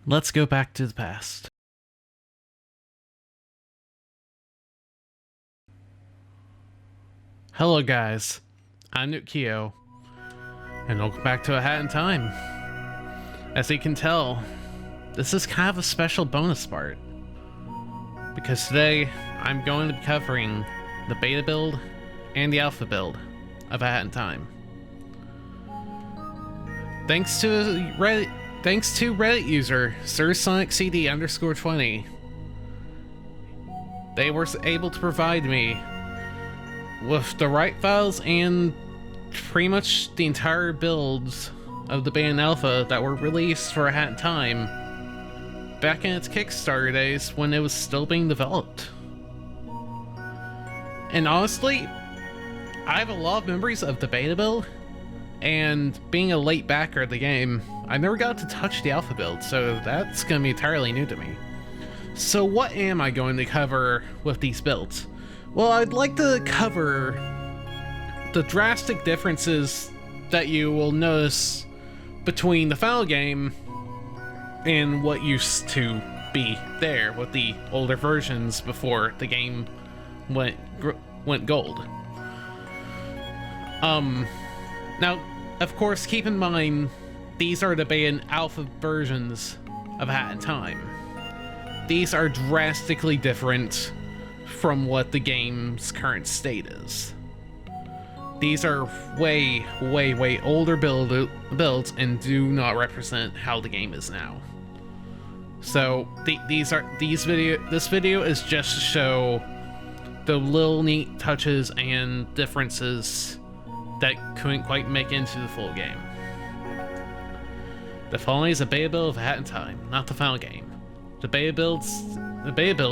Let's go back to the past. Hello guys, I'm Nuke Kioh, and welcome back to A Hat in Time. As you can tell, this is kind of a special bonus part, because today I'm going to be covering the beta build and the alpha build of A Hat in Time. Thanks to Reddit user SirSonicCD_20, they were able to provide me with the right files and pretty much the entire builds of the beta and alpha that were released for A Hat in Time back in its Kickstarter days when it was still being developed. And honestly, I have a lot of memories of the beta build, and being a late backer of the game, I never got to touch the alpha build, so that's going to be entirely new to me. So what am I going to cover with these builds? Well, I'd like to cover the drastic differences that you will notice between the final game and what used to be there with the older versions before the game went gold. Now, of course, keep in mind, these are the beta and alpha versions of A Hat in Time. These are drastically different from what the game's current state is. These are way older builds and do not represent how the game is now. So this video is just to show the little neat touches and differences that couldn't quite make into the full game. The following is a beta build of A Hat in Time, not the final game. The beta build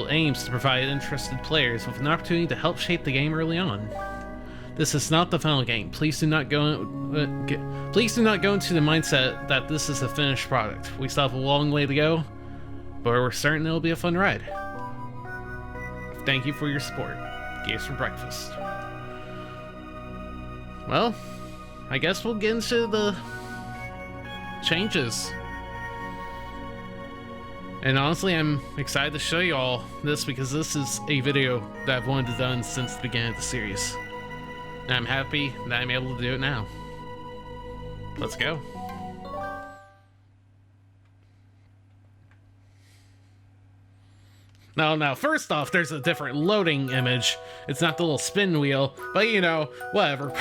aims to provide interested players with an opportunity to help shape the game early on. This is not the final game. Please do not go into the mindset that this is a finished product. We still have a long way to go, but we're certain it'll be a fun ride. Thank you for your support. Games for breakfast. Well, I guess we'll get into the changes. And honestly, I'm excited to show you all this because this is a video that I've wanted to done since the beginning of the series. And I'm happy that I'm able to do it now. Let's go. Now, first off, there's a different loading image. It's not the little spin wheel, but you know, whatever.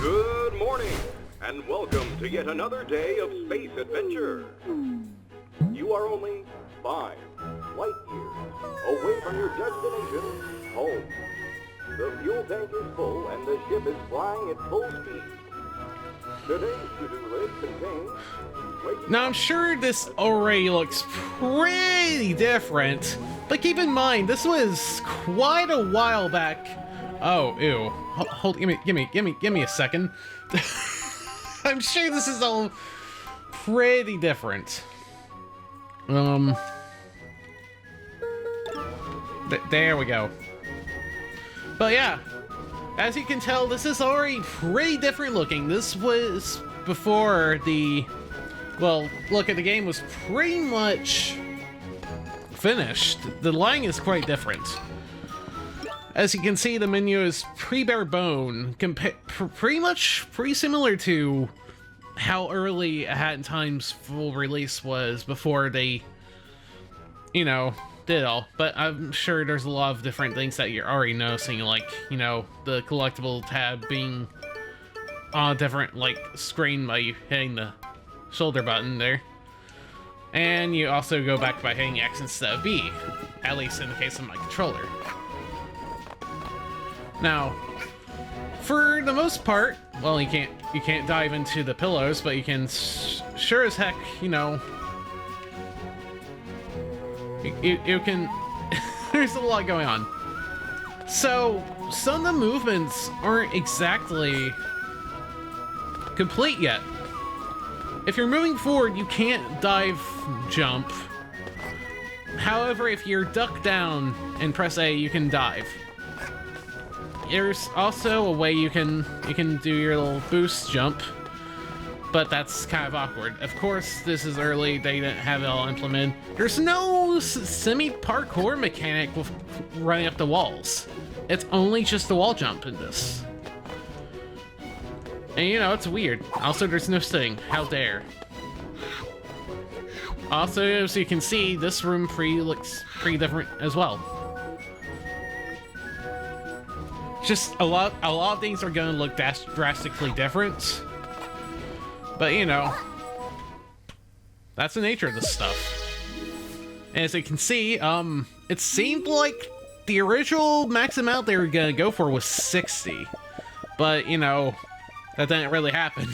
Good morning, and welcome to yet another day of space adventure. You are only 5 light years away from your destination, home. The fuel tank is full and the ship is flying at full speed. Today's to-do list contains... Now, I'm sure this already looks pretty different, but keep in mind, this was quite a while back. Oh, ew. Hold, give me a second. I'm sure this is all pretty different. There we go. But yeah, as you can tell, this is already pretty different looking. This was before the... Well, look, at the game was pretty much finished. The lighting is quite different. As you can see, the menu is pretty bare bone, pretty similar to how early A Hat in Time's full release was before they, you know, did it all. But I'm sure there's a lot of different things that you're already noticing, like, you know, the collectible tab being on a different, like, screen by hitting the shoulder button there. And you also go back by hitting X instead of B, at least in the case of my controller. Now, for the most part, well, you can't dive into the pillows, but you can sure as heck, you know, you can. There's a lot going on. So some of the movements aren't exactly complete yet. If you're moving forward, you can't dive jump However, if you're ducked down and press A, you can dive. There's also a way you can do your little boost jump, but that's kind of awkward. Of course, this is early, they didn't have it all implemented. There's no semi-parkour mechanic with running up the walls. It's only just the wall jump in this. And you know, it's weird. Also, there's no sitting. How dare. Also, as you can see, this room looks pretty different as well. Just a lot of things are gonna look drastically different. But you know, that's the nature of this stuff. And as you can see, it seemed like the original max amount they were gonna go for was 60. But you know, that didn't really happen.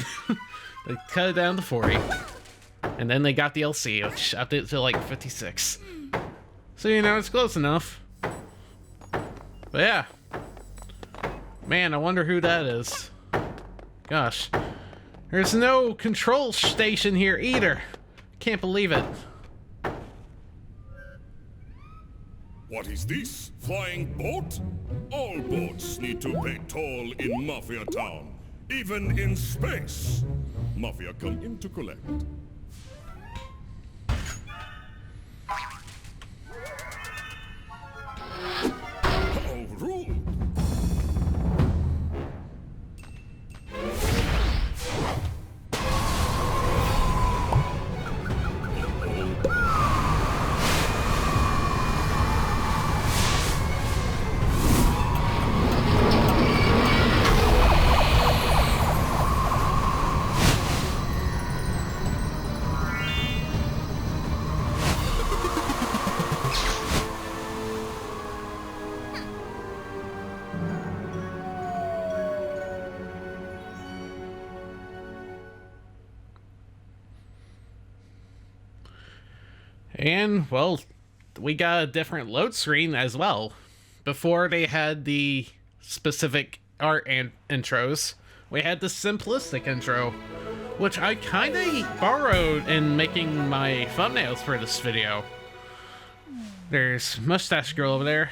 They cut it down to 40. And then they got DLC, which upped it to like 56. So you know, it's close enough. But yeah. Man, I wonder who that is. Gosh. There's no control station here either. Can't believe it. What is this? Flying boat? All boats need to pay toll in Mafia Town. Even in space. Mafia come in to collect. Oh, rude. And, well, we got a different load screen as well. Before they had the specific art and intros, we had the simplistic intro, which I kind of borrowed in making my thumbnails for this video. There's Mustache Girl over there.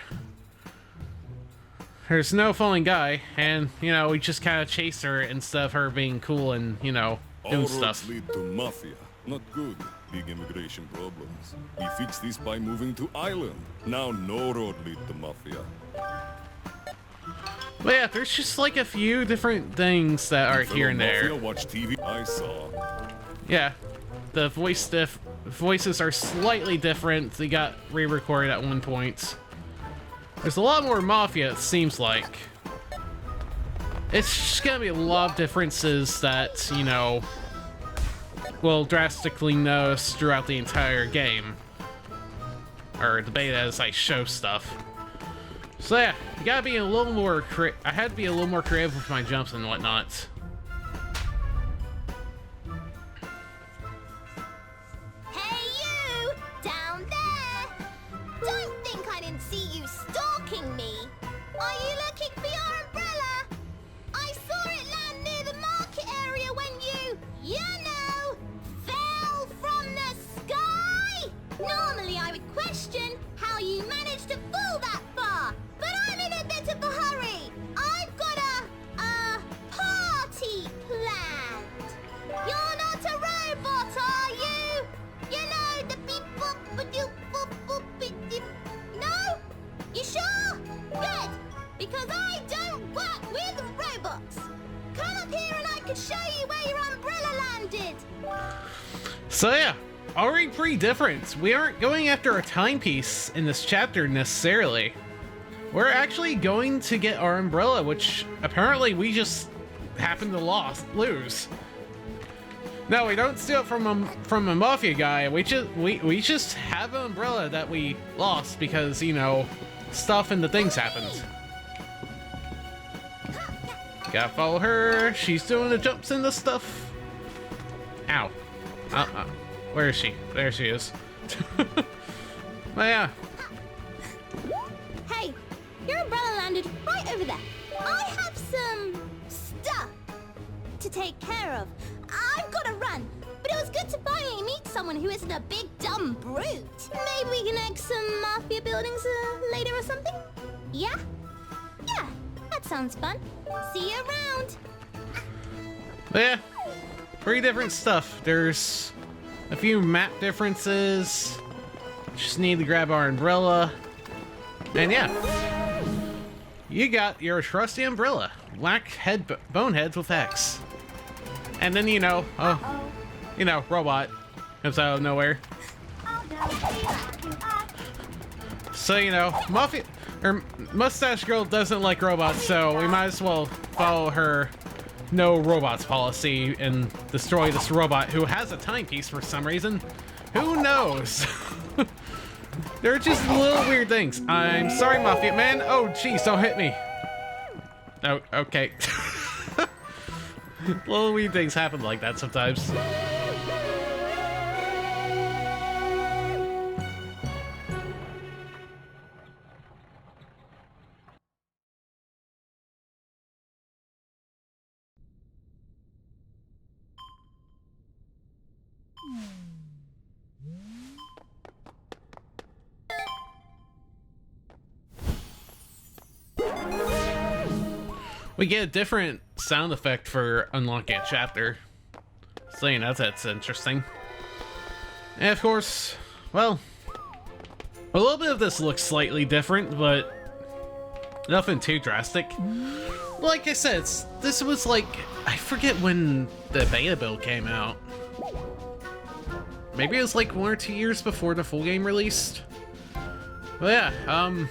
There's no falling guy, and, you know, we just kind of chase her instead of her being cool and, you know, doing stuff. All roads lead to Mafia. Not good. Big immigration problems. We fixed this by moving to island. Now no road lead to Mafia. But yeah, there's just like a few different things that are here and there. Mafia watch TV. I saw. Yeah, the voices are slightly different. They got re-recorded at one point. There's a lot more Mafia, it seems like. It's just gonna be a lot of differences that, you know, will drastically notice throughout the entire game. Or the beta as I show stuff. So yeah, you gotta be a little more I had to be a little more creative with my jumps and whatnot. Hey you! Down there! Don't think I didn't see you stalking me! Are you looking for your umbrella? I saw it land near the market area when you know, fell from the sky! Normally I would question how you managed to fall that far, but I'm in a bit of a hurry. I've got a party planned. You're not a robot, are you? You know, the beep boop ba doop boop boop beep dip. No? You sure? Good, because I don't work with robots. Come up here and I can show you where your umbrella landed. So yeah, already pretty different. We aren't going after a timepiece in this chapter necessarily. We're actually going to get our umbrella, which apparently we just happened to lose. No, we don't steal it from a mafia guy. We just have an umbrella that we lost because, you know, stuff and the things happened. Gotta follow her. She's doing the jumps and the stuff. Ow. Where is she? There she is. But yeah. Hey, your umbrella landed right over there. I have some stuff to take care of. I've got to run, but it Feels good to finally meet someone who isn't a big dumb brute. Maybe we can egg some Mafia buildings later or something? Yeah? Yeah, that sounds fun. See you around. But yeah, pretty different stuff. There's a few map differences. Just need to grab our umbrella. And yeah, you got your trusty umbrella. Black head boneheads with X. And then, robot comes out of nowhere. So, Mafia or Mustache Girl doesn't like robots, so we might as well follow her no robots policy and destroy this robot who has a timepiece for some reason. Who knows? They're just little weird things. I'm sorry, Mafia Man. Oh, jeez, don't hit me. Oh, okay. Little weird things happen like that sometimes. We get a different sound effect for unlocking a chapter. So, that's interesting. And of course, well, a little bit of this looks slightly different, but nothing too drastic. Like I said, this was like, I forget when the beta build came out. Maybe it was like 1 or 2 years before the full game released. But yeah,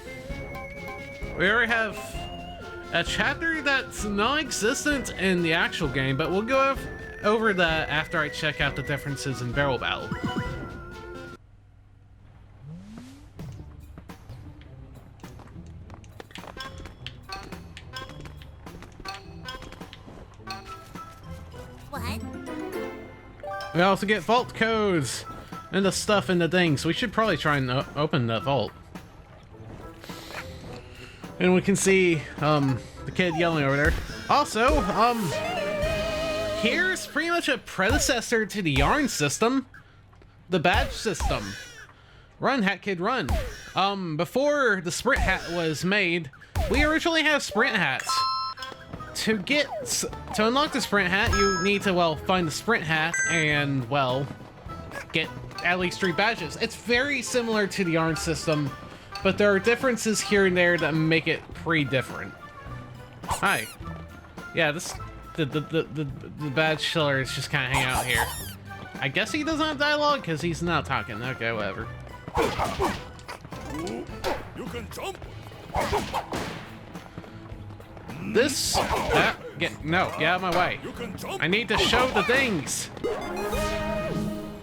we already have a chapter that's non-existent in the actual game, but we'll go over that after I check out the differences in Barrel Battle. What? We also get vault codes and the stuff in the things. We should probably try and open the vault. And we can see the kid yelling over there. Also, here's pretty much a predecessor to the yarn system, the badge system. Run, Hat Kid, run. Before the sprint hat was made, we originally have sprint hats. To unlock the sprint hat, you need to, well, find the sprint hat and, well, get at least 3 badges. It's very similar to the yarn system, but there are differences here and there that make it pretty different. Hi. Yeah, the badge killer is just kind of hanging out here. I guess he doesn't have dialogue because he's not talking. Okay, whatever. You can jump. This, get out of my way. You can jump. I need to show the things.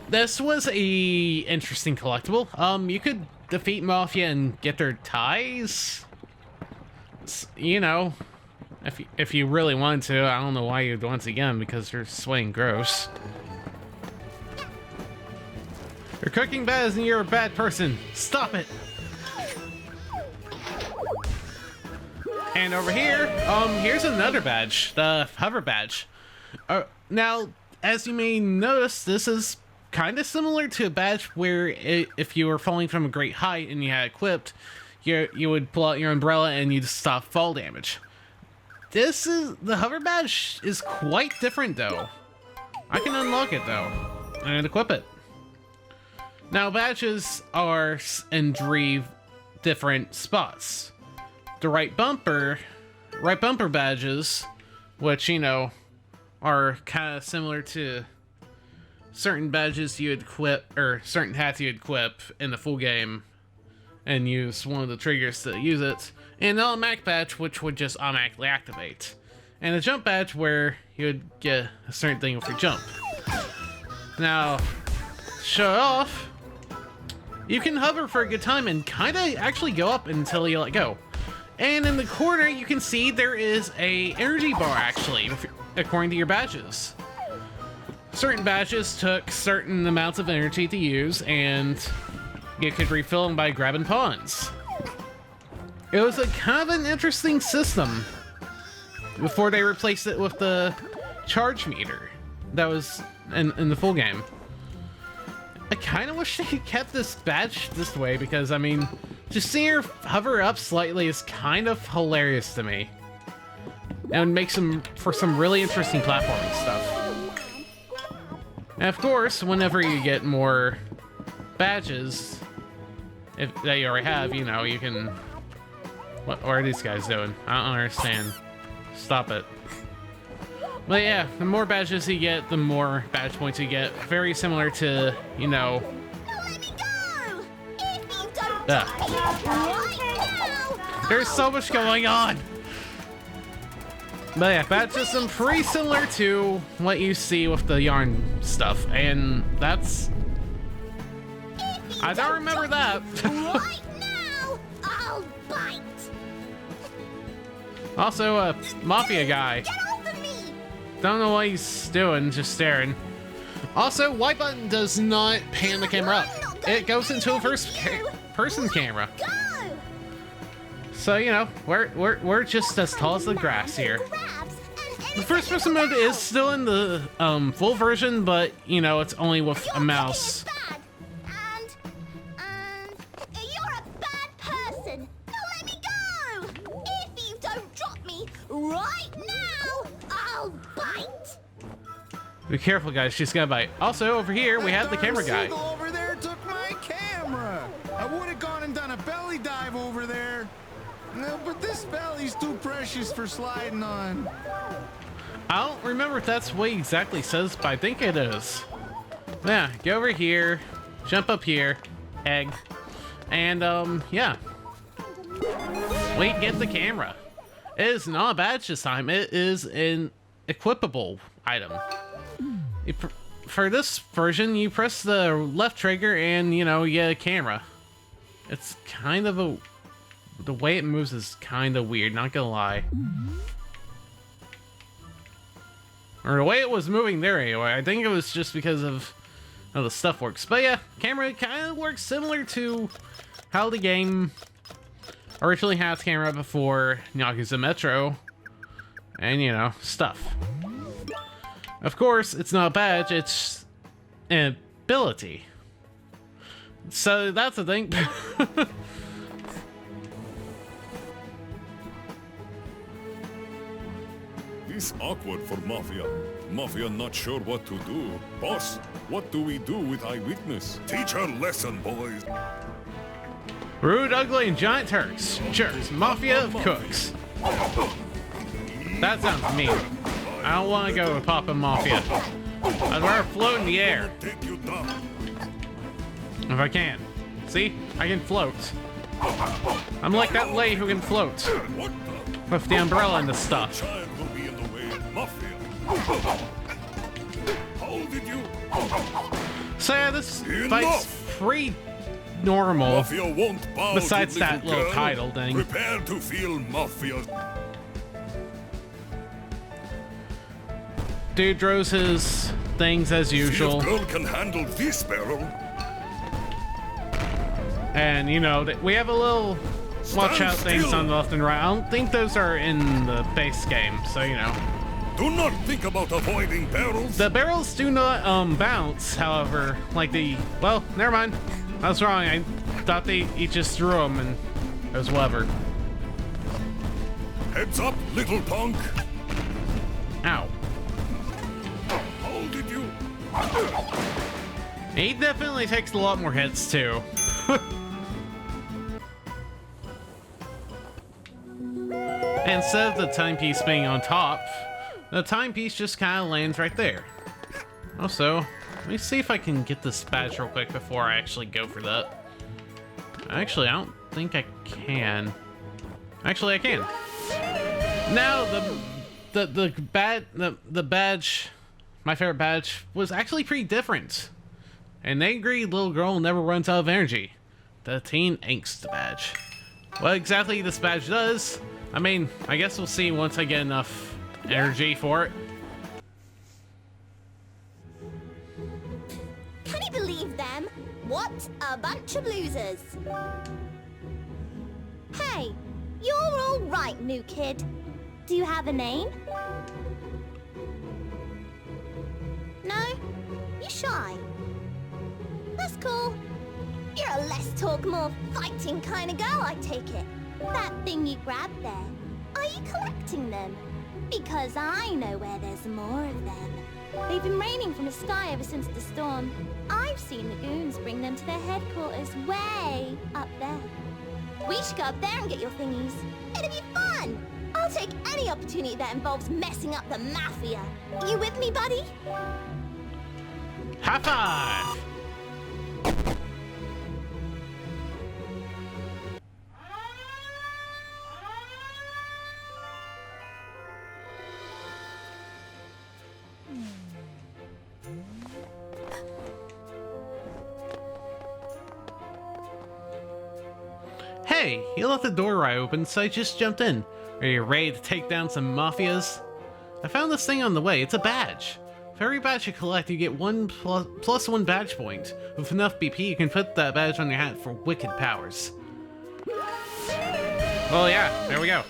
This was a interesting collectible. You could defeat Mafia and get their ties. If you really want to. I don't know why you'd once again, because they're swaying gross. You're cooking bad and you're a bad person. Stop it. And over here, here's another badge, the hover badge. Now, as you may notice, this is kind of similar to a badge where if you were falling from a great height and you had equipped, you would pull out your umbrella and you'd stop fall damage. The hover badge is quite different though. I can unlock it though, and equip it. Now badges are in 3 different spots. The right bumper badges, which, are kind of similar to certain badges you equip, or certain hats you equip in the full game and use one of the triggers to use it. And the automatic badge, which would just automatically activate. And a jump badge where you would get a certain thing with your jump. Now, show it off, you can hover for a good time and kind of actually go up until you let go. And in the corner, you can see there is a energy bar, actually, according to your badges. Certain badges took certain amounts of energy to use, and you could refill them by grabbing pawns. It was a kind of an interesting system before they replaced it with the charge meter that was in the full game. I kind of wish they kept this badge this way because, I mean, just seeing her hover up slightly is kind of hilarious to me. And makes them for some really interesting platforming stuff. And of course, whenever you get more badges that you already have, you know, you can... What are these guys doing? I don't understand. Stop it. But yeah, the more badges you get, the more badge points you get. Very similar to, you know... Let me go! If you don't right now, There's so much going on! But yeah, badge system pretty similar to what you see with the yarn stuff. And that's... I don't remember that. right now, I'll bite! Also, a Mafia guy. Get off of me! Don't know what he's doing, just staring. Also, Y button does not pan the camera up. It goes into a first-person camera. Go! So, you know, we're just as tall as the grass here. The first-person mode is still in the full version, but, you know, it's only with a mouse. You're a bad person. Now let me go! If you don't drop me right now, I'll bite! Be careful, guys. She's gonna bite. Also, over here, we have the camera guy. Seagull over there took my camera. I would have gone and done a belly dive over there. No, but this belly's too precious for sliding on. I don't remember if that's what he exactly says, but I think it is. Yeah, go over here, jump up here, egg, and yeah. We get the camera. It is not a badge this time. It is an equipable item. For this version, you press the left trigger and, you know, you get a camera. It's kind of a... The way it moves is kind of weird, not gonna lie. Or the way it was moving there anyway. I think it was just because of how the stuff works. But yeah, camera kind of works similar to how the game originally has camera before Yakuza Metro. And, you know, stuff. Of course, it's not a badge, it's an ability. So that's the thing. It's awkward for Mafia. Mafia not sure what to do. Boss, what do we do with eyewitness? Teach her lesson, boys. Rude, ugly, and giant Turks. Jerks. Mafia of cooks. That sounds mean. I don't want to go with Papa Mafia. I'd rather float in the air. Take you down. If I can. See? I can float. I'm like that lady who can float. What the? With the umbrella and the stuff. Child will be in the way of Mafia. How did you? So yeah, this Enough! fight's pretty normal. Mafia won't bow Besides to that little girl. title thing. Prepare to feel Mafia. Dude throws his things as usual. See if girl can handle this barrel. And, you know, we have a little watch out things still. on the left and right. I don't think those are in the base game, so, you know. Do not think about avoiding barrels. The barrels do not bounce, however, like the... Well, never mind. I was wrong. I thought he just threw them and it was whatever. Heads up, little punk. Ow. How did you? He definitely takes a lot more hits, too. Instead of the timepiece being on top, the timepiece just kind of lands right there. Also, let me see if I can get this badge real quick before I actually go for that. Actually, I don't think I can. Actually, I can. Now, the badge, my favorite badge, was actually pretty different. An angry little girl never runs out of energy. The Teen Angst badge. What exactly this badge does, I mean, I guess we'll see once I get enough energy for it. Can you believe them? What a bunch of losers. Hey, you're all right, new kid. Do you have a name? No? You're shy? That's cool. You're a less talk, more fighting kind of girl, I take it. That thing you grabbed there, are you collecting them? Because I know where there's more of them. They've been raining from the sky ever since the storm. I've seen the goons bring them to their headquarters way up there. We should go up there and get your thingies. It'll be fun! I'll take any opportunity that involves messing up the Mafia. You with me, buddy? High five! Hey, you left the door right open, so I just jumped in. Are you ready to take down some mafias? I found this thing on the way. It's a badge. For every badge you collect, you get plus one badge point. With enough BP, you can put that badge on your hat for wicked powers. Well, yeah, there we go.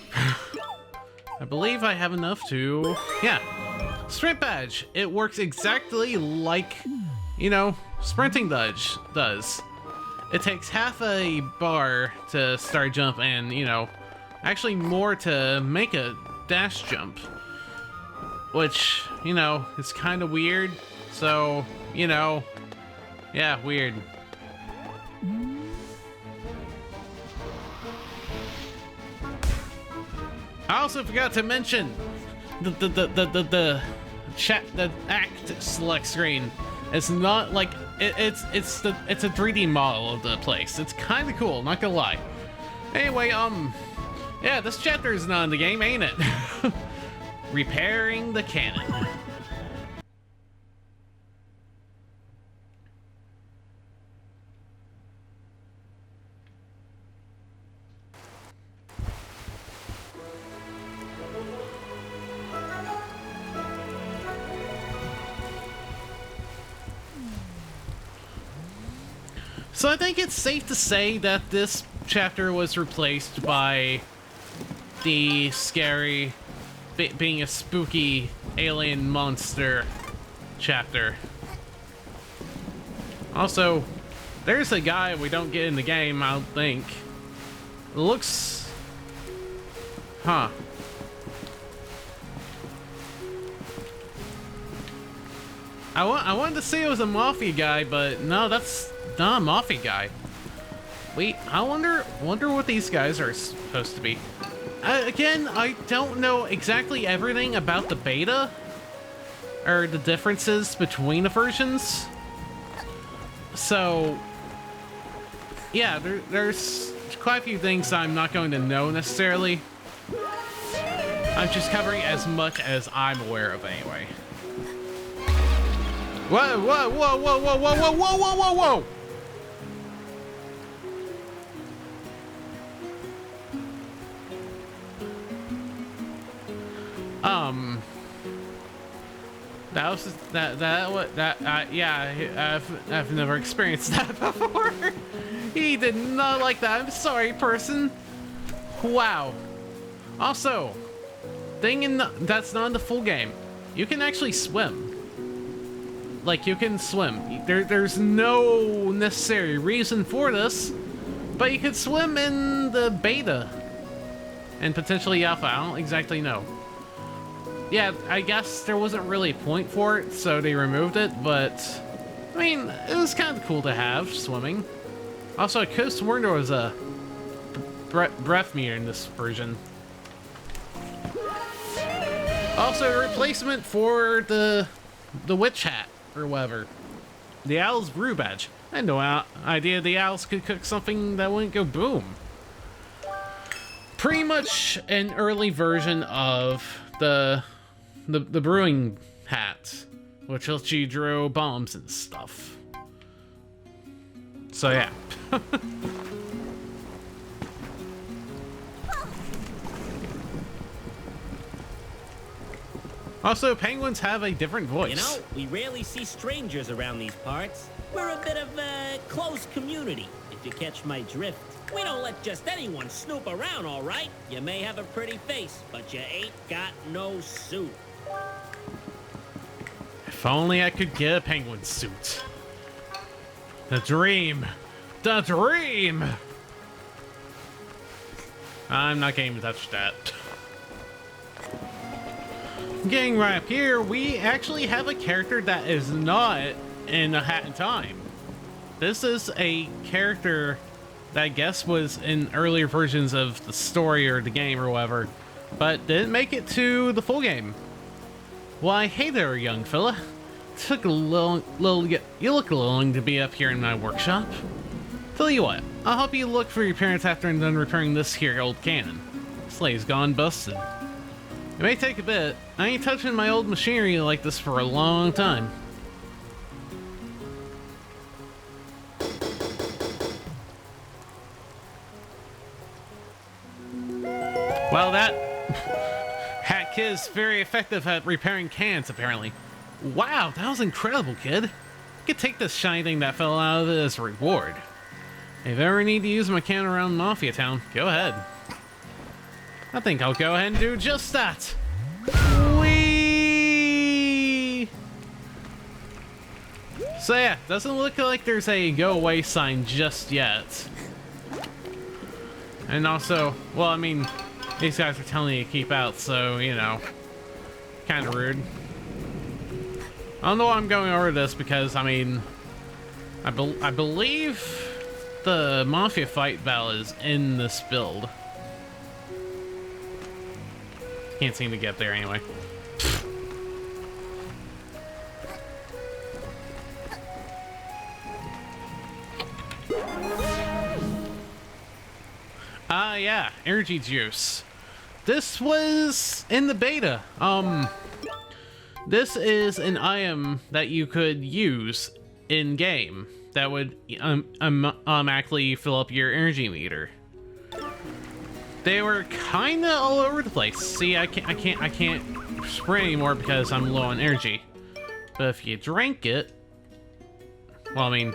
I believe I have enough to... yeah. Sprint badge. It works exactly like, you know, sprinting does. It takes half a bar to start jump and, you know, actually more to make a dash jump. Which, you know, is kind of weird. So, you know, yeah, weird. I also forgot to mention the act select screen. It's not like it's a 3D model of the place. It's kind of cool, not gonna lie. Anyway, yeah, this chapter is not in the game, ain't it? Repairing the cannon. So I think it's safe to say that this chapter was replaced by the scary, being a spooky alien monster chapter. Also, there's a guy we don't get in the game, I don't think. It looks... huh. I wanted to say it was a Mafia guy, but no, that's not a Mafia guy. Wait, I wonder what these guys are supposed to be. Again, I don't know exactly everything about the beta, or the differences between the versions. So, yeah, there's quite a few things I'm not going to know necessarily. I'm just covering as much as I'm aware of anyway. Whoa, whoa, whoa, whoa, whoa, whoa, whoa, whoa, whoa, whoa, whoa! Yeah, I've never experienced that before. He did not like that. I'm sorry, person. Wow. Also, that's not in the full game. You can actually swim. Like, you can swim. There's no necessary reason for this, but you could swim in the beta and potentially alpha. I don't exactly know. Yeah, I guess there wasn't really a point for it, so they removed it, but I mean, it was kind of cool to have swimming. Also, I could have sworn there was a breath meter in this version. Also, a replacement for the witch hat or whatever. The Owl's brew badge. I had no idea the Owls could cook something that wouldn't go boom. Pretty much an early version of the brewing hat, which lets you draw bombs and stuff. So yeah. Also, penguins have a different voice. You know, we rarely see strangers around these parts. We're a bit of a close community, if you catch my drift. We don't let just anyone snoop around, all right? You may have a pretty face, but you ain't got no suit. If only I could get a penguin suit. The dream. The dream! I'm not getting to touch that. Getting right up here, we actually have a character that is not in A Hat in Time. This is a character that I guess was in earlier versions of the story or the game or whatever, but didn't make it to the full game. Why, hey there, young fella. Took a little you look a little young to be up here in my workshop. Tell you what, I'll help you look for your parents after I'm done repairing this here old cannon. Sleigh's gone busted. It may take a bit. I ain't touching my old machinery like this for a long time. Well, that Hat Kid's very effective at repairing cans, apparently. Wow, that was incredible, kid. You could take this shiny thing that fell out of it as a reward. If you ever need to use my can around Mafia Town, go ahead. I think I'll go ahead and do just that. Whee! So yeah, doesn't look like there's a go away sign just yet. And also, well, I mean, these guys are telling you to keep out, so, you know, kind of rude. I don't know why I'm going over this because, I mean, I believe the Mafia fight battle is in this build. Can't seem to get there anyway. Yeah, energy juice. This was in the beta. This is an item that you could use in game that would automatically fill up your energy meter. They were kind of all over the place. See, I can't spray anymore because I'm low on energy. But if you drank it, well, I mean,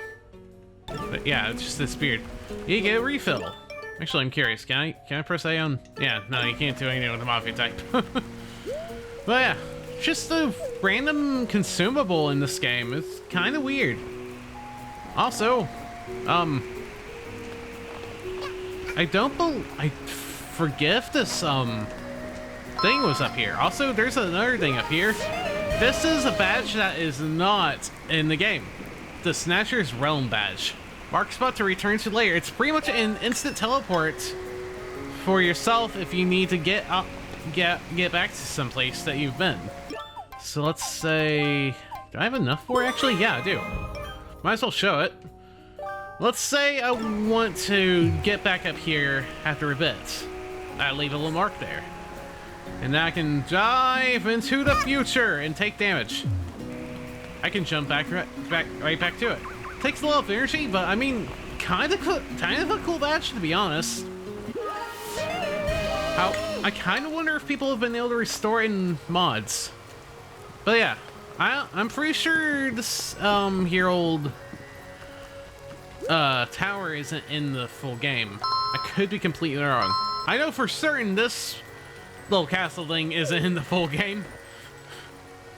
but yeah, it's just disappeared. You get a refill. Actually, I'm curious. Can I press A on? Yeah, no, you can't do anything with the Mafia type. But yeah, just a random consumable in this game. It's kind of weird. Also, I forget if this thing was up here. Also, there's another thing up here. This is a badge that is not in the game. The Snatcher's Realm badge. Mark spot to return to later. It's pretty much an instant teleport for yourself if you need to get back to someplace that you've been. So let's say, do I have enough for it? Actually, yeah, I do. Might as well show it. Let's say I want to get back up here after a bit. I leave a little mark there. And then I can dive into the future and take damage. I can jump right back to it. Takes a lot of energy, but I mean, kind of a cool badge, to be honest. I kind of wonder if people have been able to restore it in mods. But yeah, I'm pretty sure this here old tower isn't in the full game. I could be completely wrong. I know for certain this little castle thing isn't in the full game.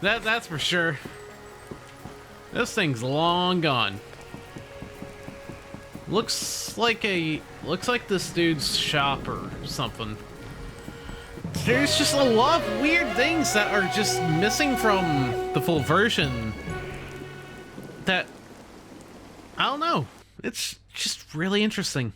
That's for sure. This thing's long gone. Looks like this dude's shop or something. There's just a lot of weird things that are just missing from the full version. That, I don't know. It's just really interesting.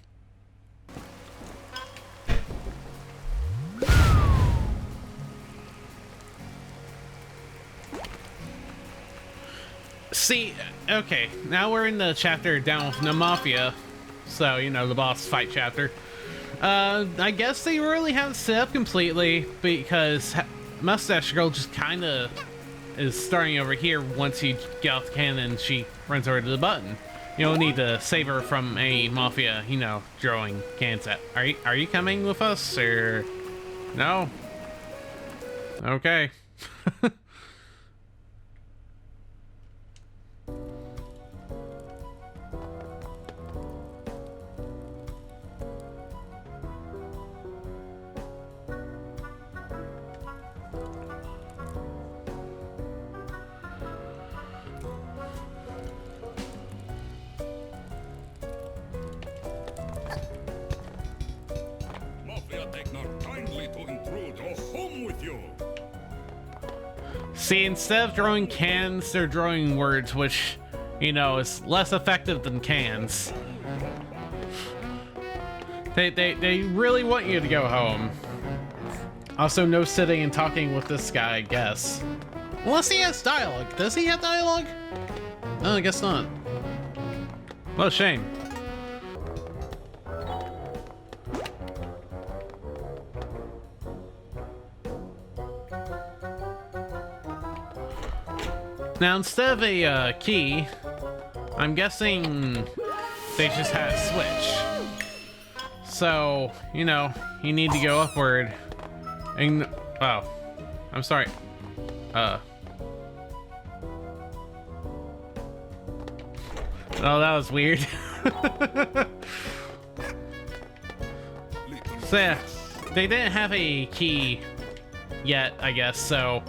See, okay, now we're in the chapter down with the Mafia, so, you know, the boss fight chapter. I guess they really haven't set up completely, because Mustache Girl just kind of is starting over here once you get off the cannon and she runs over to the button. You don't need to save her from a Mafia, you know, throwing cans at. Are you coming with us, or no? Okay. Kioh. See, instead of drawing cans, they're drawing words, which, you know, is less effective than cans. They really want you to go home. Also, no sitting and talking with this guy, I guess. Unless he has dialogue. Does he have dialogue? No, I guess not. What a shame. Now, instead of a key, I'm guessing they just had a switch. So, you know, you need to go upward. And, oh, I'm sorry. Oh, that was weird. So, yeah, they didn't have a key yet, I guess, so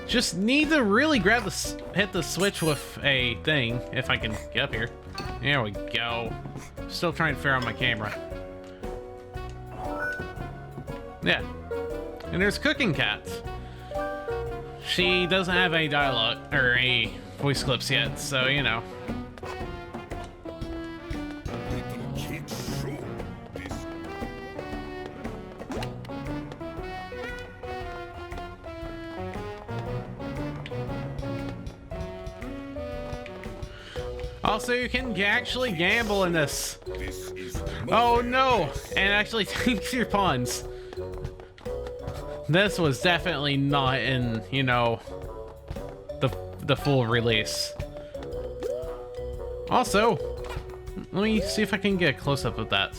just need to really hit the switch with a thing, if I can get up here. There we go. Still trying to figure out my camera. Yeah. And there's Cooking Cat. She doesn't have any dialogue, or any voice clips yet, so, you know. Little kid show this. Also, you can actually gamble in this. This is Oh no! And actually takes your pawns. This was definitely not in, you know, the full release. Also, let me see if I can get a close-up of that.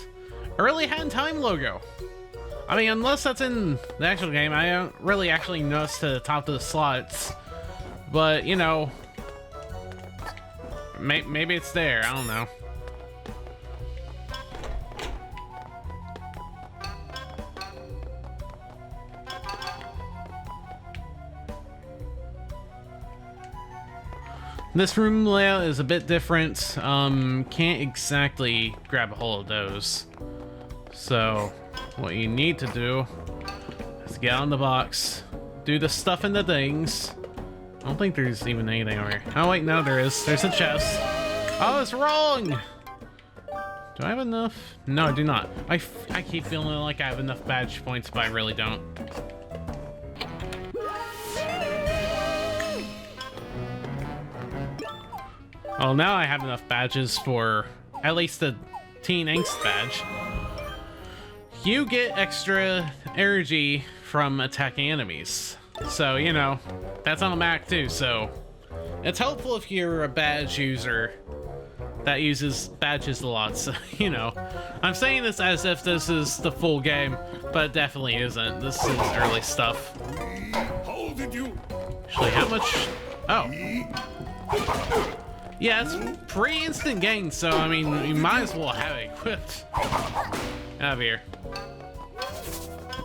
Early Hand Time logo. I mean, unless that's in the actual game, I don't really actually notice to the top of the slots. But, you know, maybe it's there, I don't know. This room layout is a bit different. Can't exactly grab a hold of those. So, what you need to do is get on the box, do the stuff in the things. I don't think there's even anything over here. Oh wait, no there is. There's a chest. Oh, it's wrong! Do I have enough? No, I do not. I keep feeling like I have enough badge points, but I really don't. Oh, now I have enough badges for at least the Teen Angst badge. You get extra energy from attacking enemies. So, you know, that's on the Mac too, so it's helpful if you're a badge user that uses badges a lot, so, you know. I'm saying this as if this is the full game, but it definitely isn't. This is early stuff. How did you? Actually, how much? Oh. Yeah, it's pretty instant gain, so I mean, you might as well have it equipped. Out of here.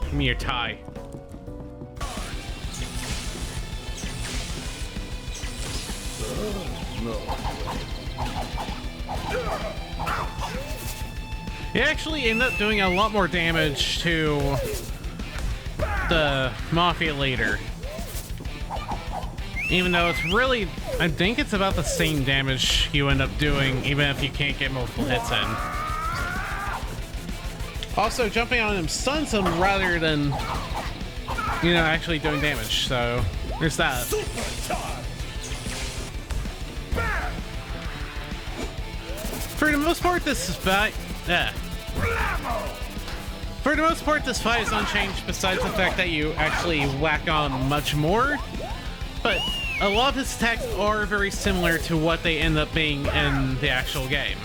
Give me your tie. You actually end up doing a lot more damage to the Mafia leader. Even though it's really, I think it's about the same damage you end up doing, even if you can't get multiple hits in. Also, jumping on him stuns him rather than, you know, actually doing damage, so there's that. For the most part, this fight, For the most part, this fight is unchanged besides the fact that you actually whack on much more. But a lot of his attacks are very similar to what they end up being in the actual game.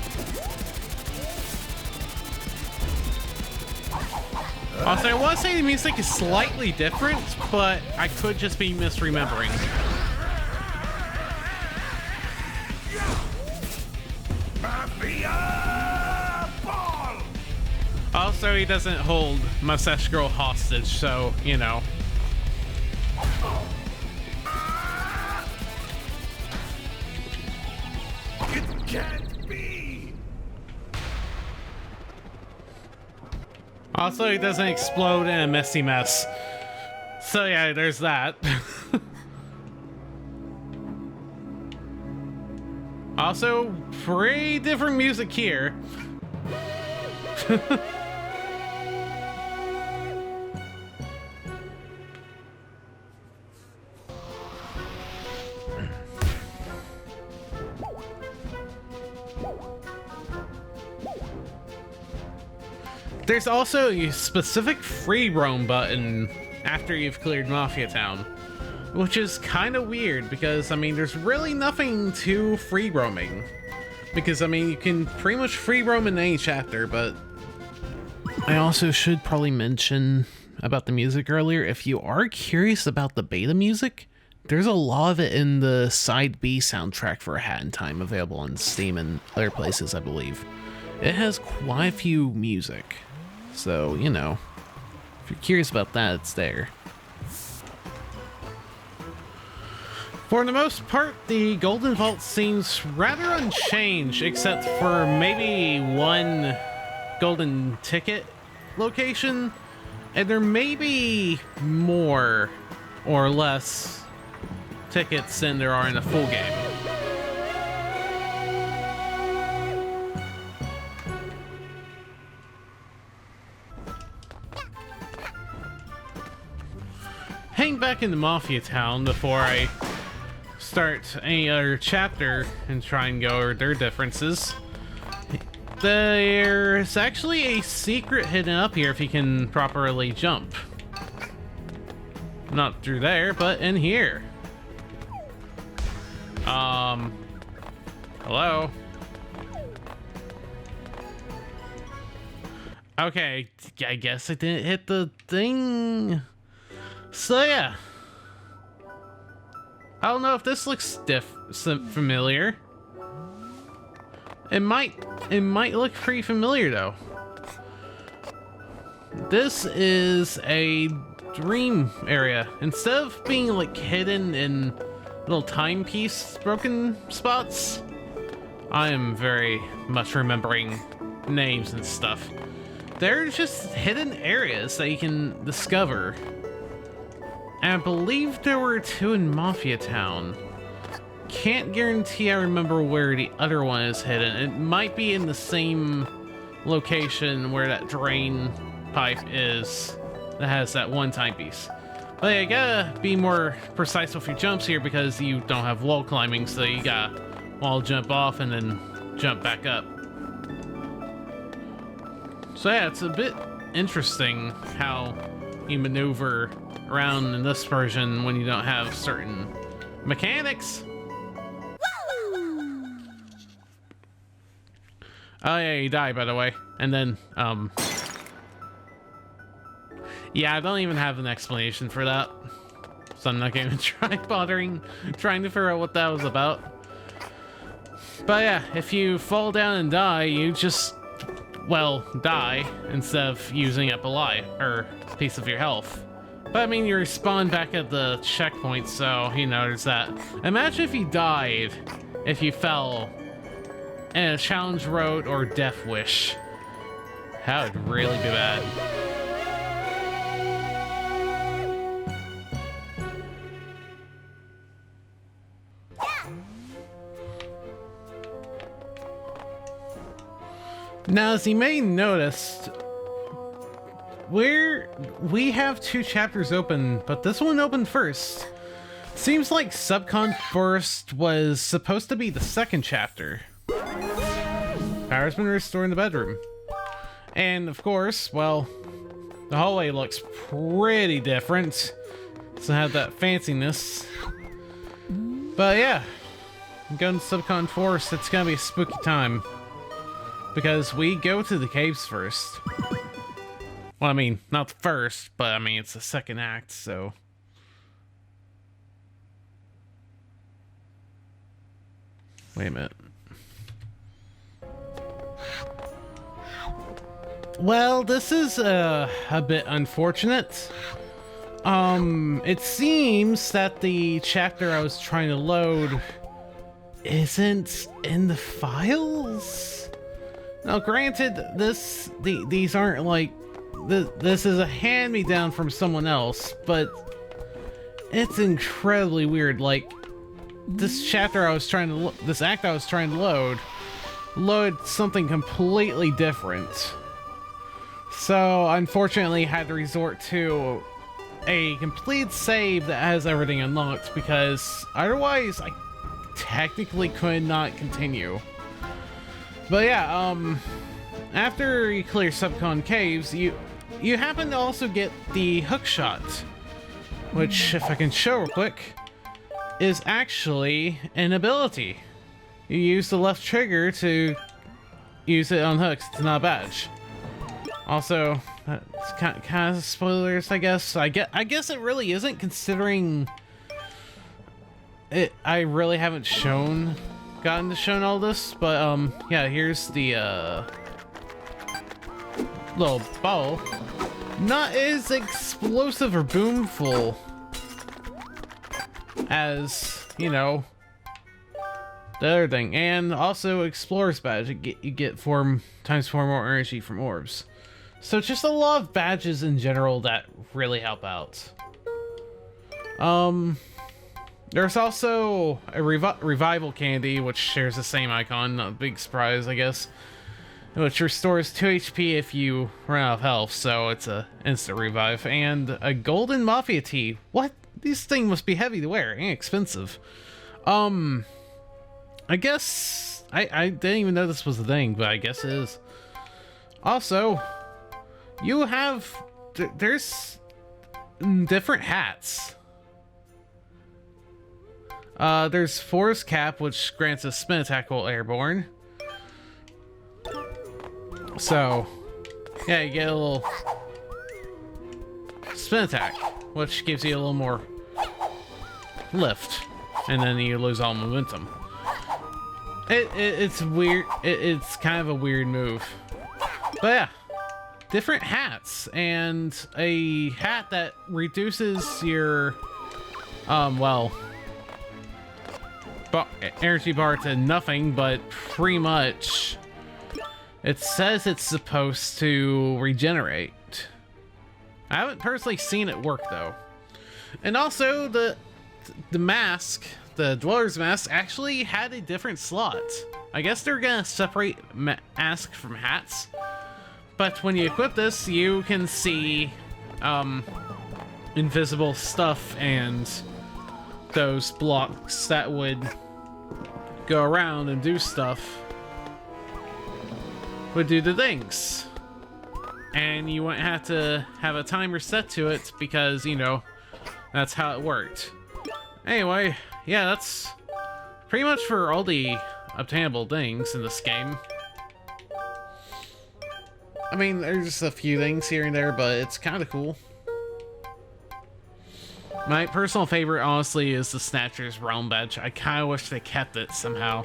Also, I want to say the music is slightly different, but I could just be misremembering. MAFIA ball. Also, he doesn't hold Mustache Girl hostage, so, you know. It can't be. Also, he doesn't explode in a messy mess. So yeah, there's that. Also, pretty different music here. There's also a specific free roam button after you've cleared Mafia Town, which is kind of weird because, I mean, there's really nothing to free roaming. Because, I mean, you can pretty much free roam in any chapter, but I also should probably mention about the music earlier. If you are curious about the beta music, there's a lot of it in the Side B soundtrack for A Hat in Time, available on Steam and other places, I believe. It has quite a few music. So, you know, if you're curious about that, it's there. For the most part, the Golden Vault seems rather unchanged, except for maybe one golden ticket location, and there may be more or less tickets than there are in a full game. Hang back into Mafia Town before I start any other chapter and try and go over their differences. There's actually a secret hidden up here if you can properly jump. Not through there, but in here. Hello? Okay, I guess I didn't hit the thing. So yeah, I don't know if this looks familiar. It might look pretty familiar though. This is a dream area. Instead of being like hidden in little timepiece broken spots, I am very much remembering names and stuff. They're just hidden areas that you can discover. And I believe there were two in Mafia Town. Can't guarantee I remember where the other one is hidden. It might be in the same location where that drain pipe is that has that one timepiece. But yeah, you gotta be more precise with your jumps here because you don't have wall climbing, so you gotta wall jump off and then jump back up. So yeah, it's a bit interesting how you maneuver around in this version when you don't have certain mechanics. Oh yeah, you die, by the way. And then, yeah, I don't even have an explanation for that. So I'm not going to try trying to figure out what that was about. But yeah, if you fall down and die, you just, well, die instead of using up a piece of your health. But I mean, you respawn back at the checkpoint, so, you know, there's that. Imagine if you died, if you fell in a challenge road or death wish. That would really be bad. Now, as you may notice, we have two chapters open, but this one opened first. Seems like Subcon Forest was supposed to be the second chapter. Power's been restored in the bedroom. And of course, well, the hallway looks pretty different. Doesn't have that fanciness. But yeah, going to Subcon Forest, it's gonna be a spooky time. Because we go to the caves first. Well, I mean, not the first, but I mean, it's the second act, so. Wait a minute. Well, this is a bit unfortunate. It seems that the chapter I was trying to load isn't in the files. Now, granted, these aren't like this is a hand-me-down from someone else, but it's incredibly weird. Like, this chapter I was trying to this act I was trying to load something completely different. So unfortunately had to resort to a complete save that has everything unlocked, because otherwise I technically could not continue. But yeah, after you clear Subcon Caves, you happen to also get the hook shot, which, if I can show real quick, is actually an ability. You use the left trigger to use it on hooks. It's not a badge. Also, it's kind of spoilers, I guess. I guess it really isn't, considering it. I really haven't gotten to shown all this, but yeah. Here's the little ball. Not as explosive or boomful as, you know, the other thing. And also Explorer's Badge. You get 4 times 4 more energy from orbs. So just a lot of badges in general that really help out. There's also a revival candy, which shares the same icon. Not a big surprise, I guess. Which restores 2 HP if you run out of health, so it's a instant revive. And a golden MAFIA tee. What? These things must be heavy to wear and expensive. I guess I didn't even know this was a thing, but I guess it is. Also, you have there's different hats. There's Forest Cap, which grants a spin attack while airborne. So, yeah, you get a little spin attack, which gives you a little more lift, and then you lose all momentum. It's weird. It's kind of a weird move. But yeah, different hats, and a hat that reduces your, well, energy bar to nothing, but pretty much it says it's supposed to regenerate. I haven't personally seen it work though. And also the mask, the Dweller's Mask, actually had a different slot. I guess they're gonna separate mask from hats. But when you equip this, you can see invisible stuff and those blocks that would go around and do stuff would do the things. And you wouldn't have to have a timer set to it because, you know, that's how it worked. Anyway, yeah, that's pretty much for all the obtainable things in this game. I mean, there's a few things here and there, but it's kind of cool. My personal favorite, honestly, is the Snatcher's Realm Badge. I kind of wish they kept it somehow.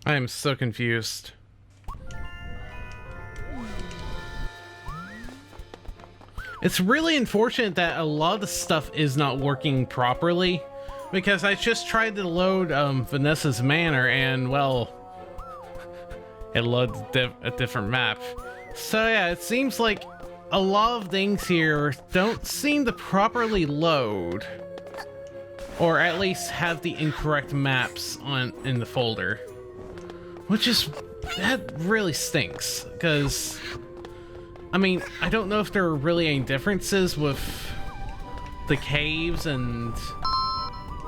I am so confused. It's really unfortunate that a lot of the stuff is not working properly, because I just tried to load VANESSAS Manor and, well, it loads a different map. So yeah, it seems like a lot of things here don't seem to properly load, or at least have the incorrect maps in the folder, which is, that really stinks, because I mean, I don't know if there are really any differences with the caves, and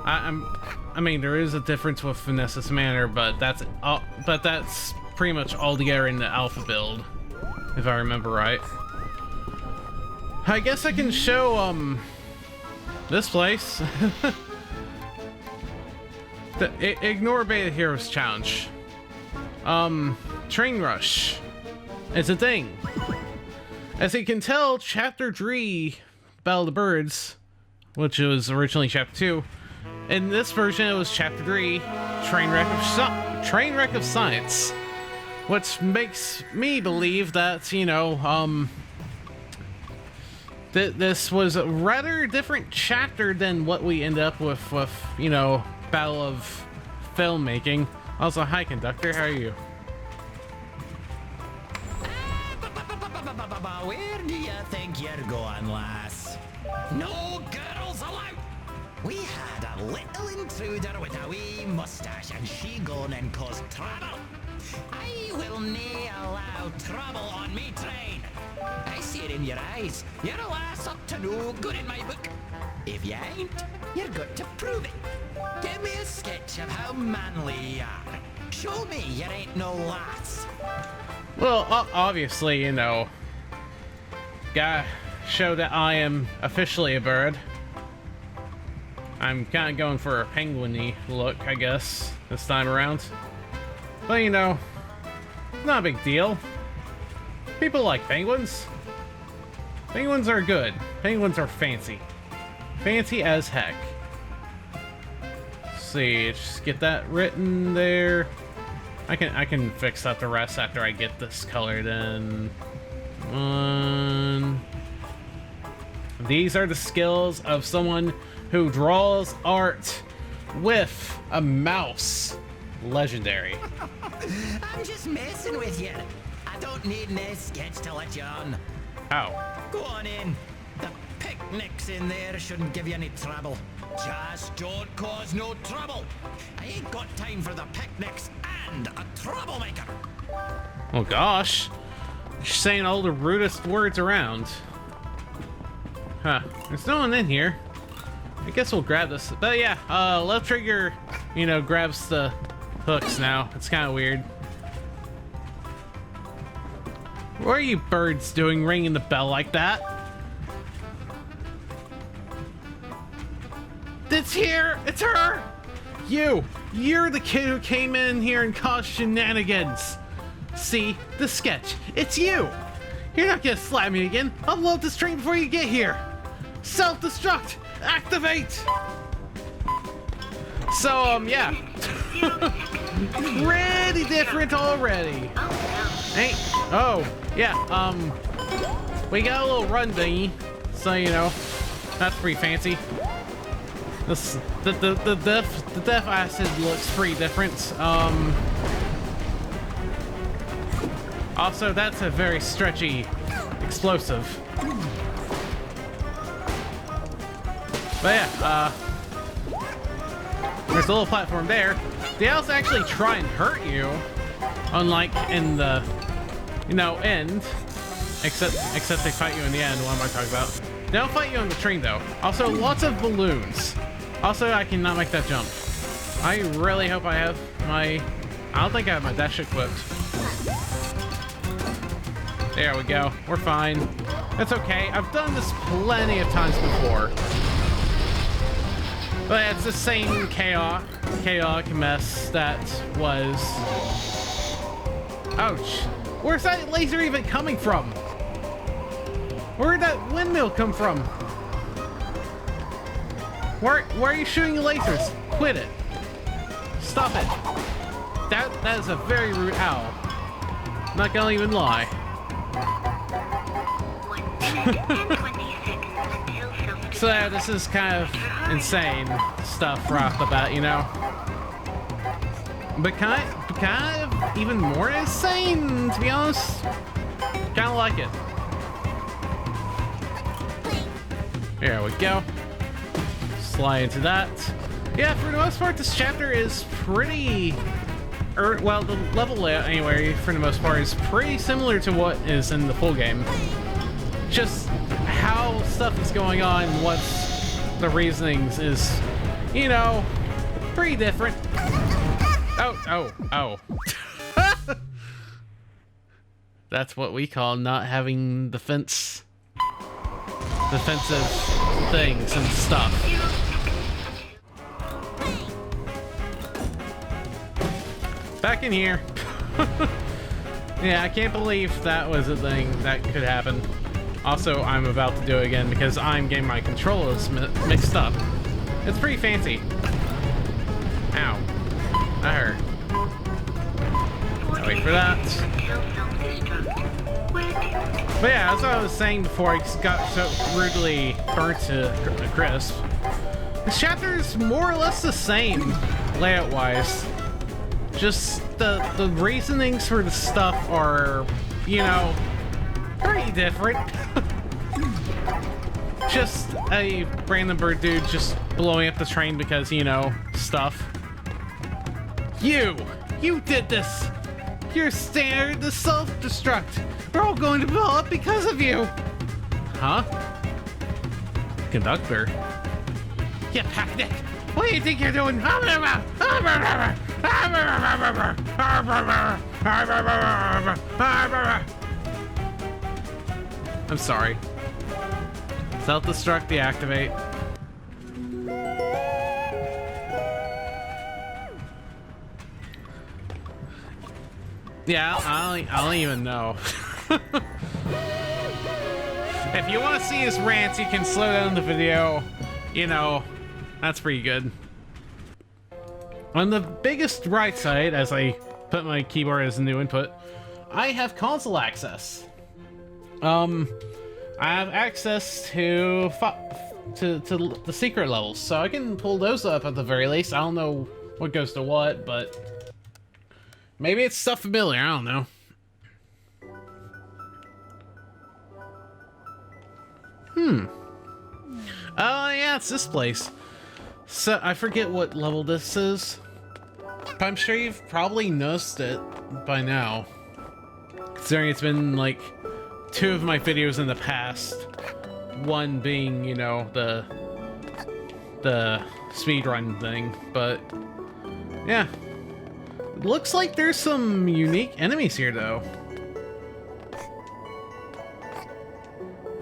I mean, there is a difference with VANESSAS Manor, but that's pretty much all together in the alpha build, if I remember right. I guess I can show this place. Ignore Beta Heroes Challenge. Train Rush. It's a thing. As you can tell, Chapter 3, Battle of the Birds, which was originally Chapter 2, in this version it was Chapter 3, Train Wreck of Science, which makes me believe that, you know, this was a rather different chapter than what we end up with, you know, Battle of Filmmaking. Also, hi, conductor. How are you? Where do you think you're going, lass? No girls allowed! We had a little intruder with a wee mustache and she gone and caused trouble. I will nae allow trouble on me train. I see it in your eyes. You're a lass up to no good in my book. If you ain't, you're got to prove it. Give me a sketch of how manly you are. Show me you ain't no lass. Well, obviously, you know, gotta show that I am officially a bird. I'm kind of going for a penguin-y look, I guess, this time around. But, you know, not a big deal. People like penguins. Penguins are good. Penguins are fancy. Fancy as heck. Let's see, just get that written there. I can fix up the rest after I get this colored in. These are the skills of someone who draws art with a mouse. Legendary. I'm just messing with you. I don't need no sketch to let you on. How? Go on in. The picnics in there shouldn't give you any trouble. Just don't cause no trouble. I ain't got time for the picnics and a troublemaker. Oh gosh. She's saying all the rudest words around. Huh. There's no one in here. I guess we'll grab this. But yeah, left trigger, you know, grabs the hooks now. It's kind of weird. What are you birds doing ringing the bell like that? It's here! It's her! You're the kid who came in here and caused shenanigans. See, the sketch. It's you! You're not gonna slap me again. I'll load this train before you get here. Self-destruct! Activate! So, yeah. Pretty different already. Hey, oh, yeah, we got a little run thingy, so, you know, that's pretty fancy. This, the death acid looks pretty different. Also, that's a very stretchy explosive. But yeah, there's a little platform there. They also actually try and hurt you, unlike in the, you know, end. Except they fight you in the end. What am I talking about? They don't fight you on the train though. Also, lots of balloons. Also, I cannot make that jump. I really hope I have my... I don't think I have my dash equipped. There we go. We're fine. That's okay. I've done this plenty of times before. But it's the same chaotic mess that was... Ouch. Where's that laser even coming from? Where'd that windmill come from? Why are you shooting lasers? Quit it. Stop it. That is a very rude owl. Not gonna even lie. So yeah, this is kind of insane stuff right off the bat, you know? But kind of even more insane, to be honest. Kind of like it. There we go. Slide into that. Yeah, for the most part, this chapter is pretty... well, the level layout, anyway, for the most part, is pretty similar to what is in the full game. Just how stuff is going on, what's the reasonings is, you know, pretty different. Oh. That's what we call not having defensive things and stuff. Back in here. Yeah, I can't believe that was a thing that could happen. Also, I'm about to do it again because I'm getting my controllers mixed up. It's pretty fancy. Ow. That hurt. I'll wait for that. But yeah, that's what I was saying before I got so rudely burnt to a crisp. This chapter is more or less the same, layout-wise. Just the reasonings for the stuff are, you know, pretty different. Just a random bird dude just blowing up the train because, you know, stuff. You did this! You're standard to self-destruct! We're all going to blow up because of you! Huh? Conductor? You packneck! What do you think you're doing? I'm sorry. Self-destruct, deactivate. Yeah, I don't even know. If you want to see his rants, you can slow down the video. You know, that's pretty good. On the biggest right side, as I put my keyboard as a new input, I have console access. I have access to the secret levels, so I can pull those up at the very least. I don't know what goes to what, but maybe it's stuff familiar, I don't know. Oh yeah, it's this place. So, I forget what level this is, but I'm sure you've probably noticed it by now, considering it's been like 2 of my videos in the past. One being, you know, the speedrun thing, but yeah. Looks like there's some unique enemies here, though.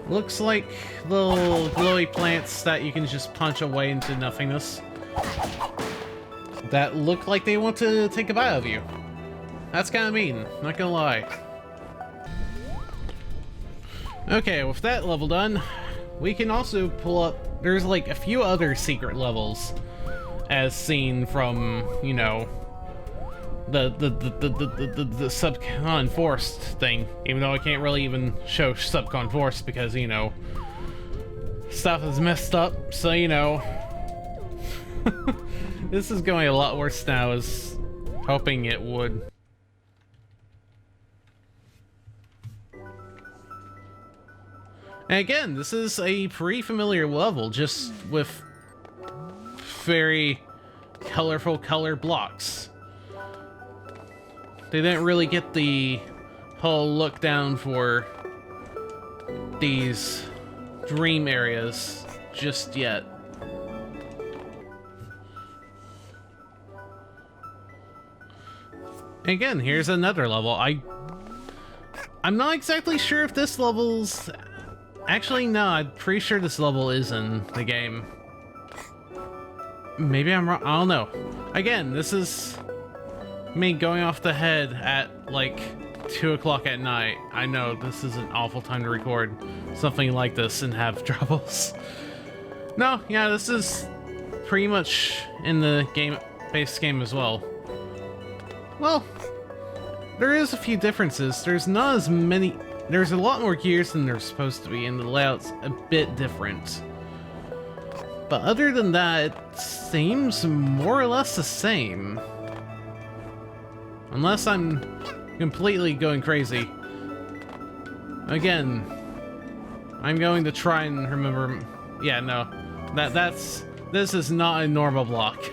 Looks like little glowy plants that you can just punch away into nothingness. That look like they want to take a bite of you. That's kind of mean, not gonna lie. Okay, with that level done, we can also pull up... There's like a few other secret levels, as seen from, you know, the Subcon Forest thing, even though I can't really even show Subcon Forest because, you know, stuff is messed up, so, you know, this is going a lot worse than I was hoping it would. And again, this is a pretty familiar level, just with very colorful color blocks. They didn't really get the whole look down for these dream areas just yet. Again, here's another level. I'm not exactly sure if this level's... Actually, no, I'm pretty sure this level is in the game. Maybe I'm wrong. I don't know. Again, this is me going off the head at like 2 o'clock at night. I know this is an awful time to record something like this and have troubles. No, yeah, this is pretty much in the base game as well. Well, there is a few differences. There's not as many... There's a lot more gears than there's supposed to be, and the layout's a bit different. But other than that, it seems more or less the same. Unless I'm completely going crazy. Again, I'm going to try and remember... Yeah, no. This is not a normal block.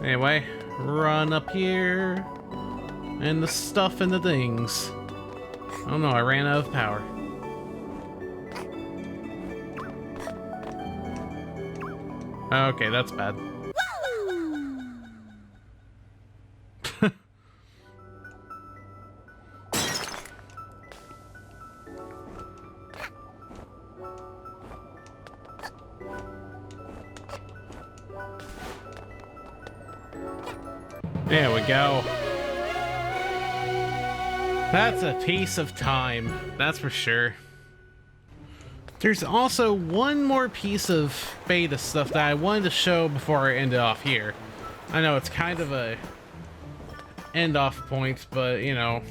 Anyway, run up here. And the stuff and the things. Oh no, I ran out of power. Okay, that's bad. There we go. That's a piece of time, that's for sure. There's also one more piece of beta stuff that I wanted to show before I end it off here. I know it's kind of a end off point, but you know.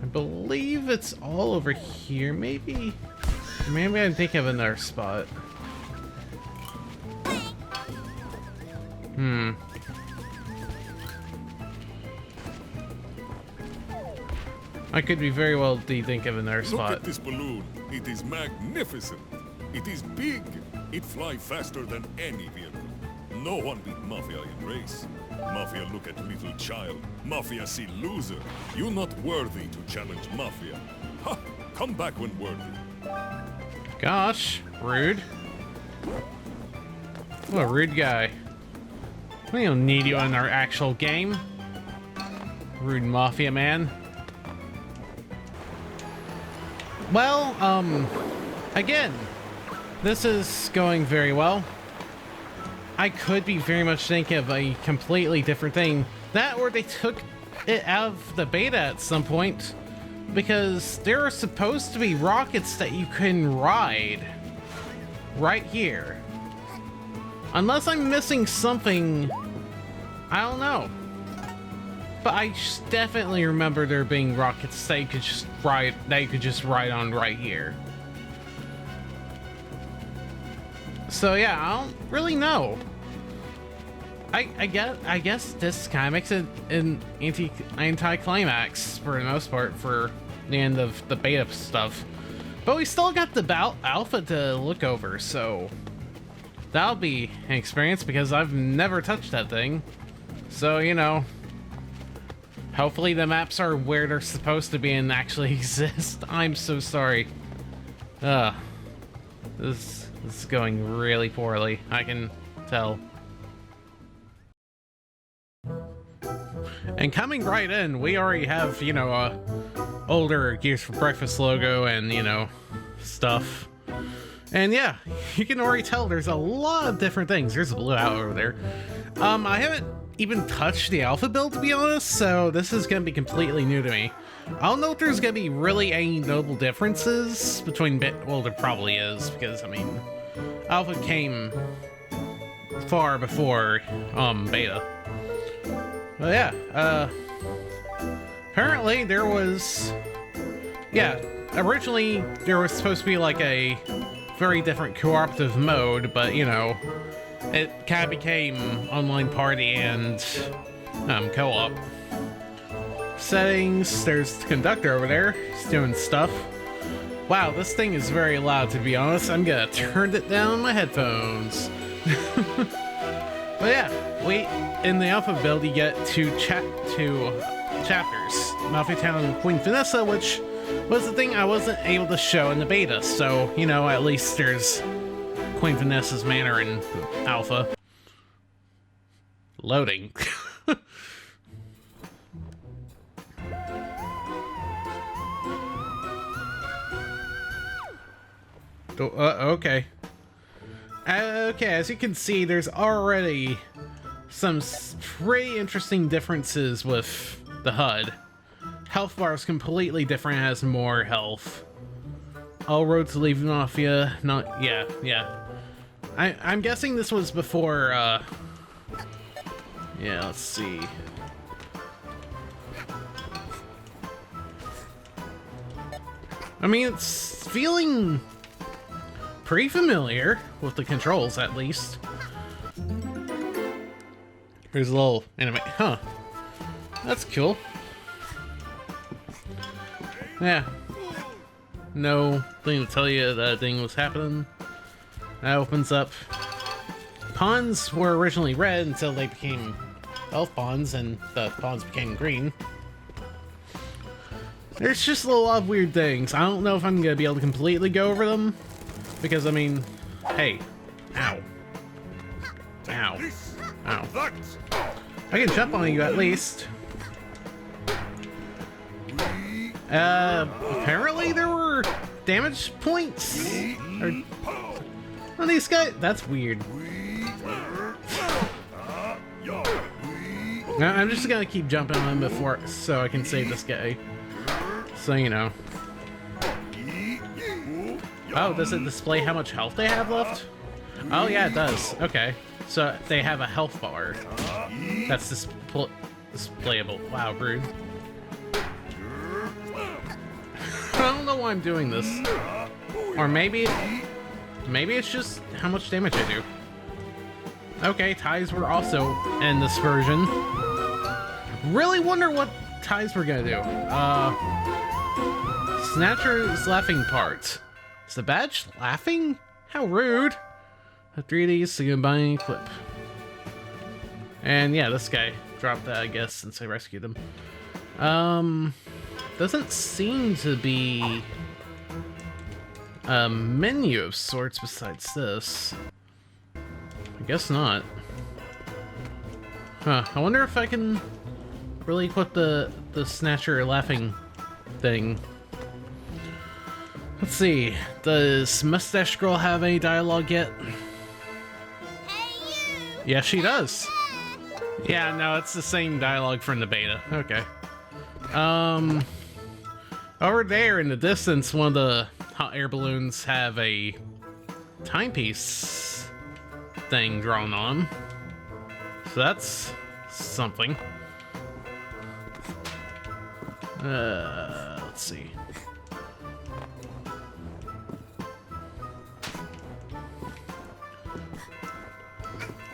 I believe it's all over here, maybe? Maybe I think of another spot. I could be very well think of another Look spot. at this balloon. It is magnificent. It is big. It flies faster than any vehicle. No one beat Mafia in race. Mafia look at little child. Mafia see loser. You not worthy to challenge Mafia. Ha! Come back when worthy. Gosh, rude. What a rude guy. We don't need you in our actual game. Rude Mafia man. Well, again, this is going very well. I could be very much thinking of a completely different thing. That or they took it out of the beta at some point, because there are supposed to be rockets that you can ride right here. Unless I'm missing something, I don't know. But I definitely remember there being rockets that you could just ride on right here. So yeah, I don't really know. I guess this kind of makes it an anti-climax for the most part for the end of the beta stuff. But we still got the alpha to look over, so that'll be an experience because I've never touched that thing. So, you know, hopefully the maps are where they're supposed to be and actually exist. I'm so sorry. This is going really poorly. I can tell. And coming right in, we already have, you know, older Gears for Breakfast logo and, you know, stuff. And yeah, you can already tell there's a lot of different things. There's a blue out over there. I haven't even touched the alpha build, to be honest, so this is going to be completely new to me. I don't know if there's going to be really any notable differences between well, there probably is, because, I mean, alpha came far before beta. But yeah, apparently there was, yeah, originally there was supposed to be like a very different cooperative mode, but you know, it kind of became online party and co-op. Settings, there's the conductor over there, he's doing stuff. Wow, this thing is very loud, to be honest. I'm gonna turn it down on my headphones. But yeah, in the alpha build you get two chapters, Mafia Town and Queen Vanessa, which was the thing I wasn't able to show in the beta, so, you know, at least there's Queen Vanessa's Manor in alpha. Loading. Okay. Okay, as you can see, there's already some pretty interesting differences with the HUD. Health bar is completely different, it has more health. All roads leave Mafia, not, yeah. I'm guessing this was before, yeah, let's see. I mean, it's feeling pretty familiar with the controls, at least. There's a little anime. Huh. That's cool. Yeah. No thing to tell you that thing was happening. That opens up. Pawns were originally red until they became elf pawns, and the pawns became green. There's just a lot of weird things. I don't know if I'm gonna be able to completely go over them. Because, I mean, hey. Ow. Ow. Ow. I can jump on you at least. Apparently there were damage points? On these guys? That's weird. I'm just gonna keep jumping on him before, so I can save this guy. So, you know. Oh, does it display how much health they have left? Oh yeah, it does. Okay. So they have a health bar. That's displayable. Wow, rude. why I'm doing this. Or maybe it's just how much damage I do. Okay, ties were also in this version. Really wonder what ties we're gonna do. Snatcher's laughing part. Is the badge laughing? How rude. A 3Ds to combine clip. And yeah, this guy dropped that, I guess, since I rescued him. Doesn't seem to be a menu of sorts besides this. I guess not. Huh, I wonder if I can really equip the Snatcher laughing thing. Let's see, does Mustache Girl have any dialogue yet? Hey, you! Yeah, she does. Yeah, no, it's the same dialogue from the beta. Okay. Over there in the distance, one of the hot air balloons have a timepiece thing drawn on. So that's something. Let's see.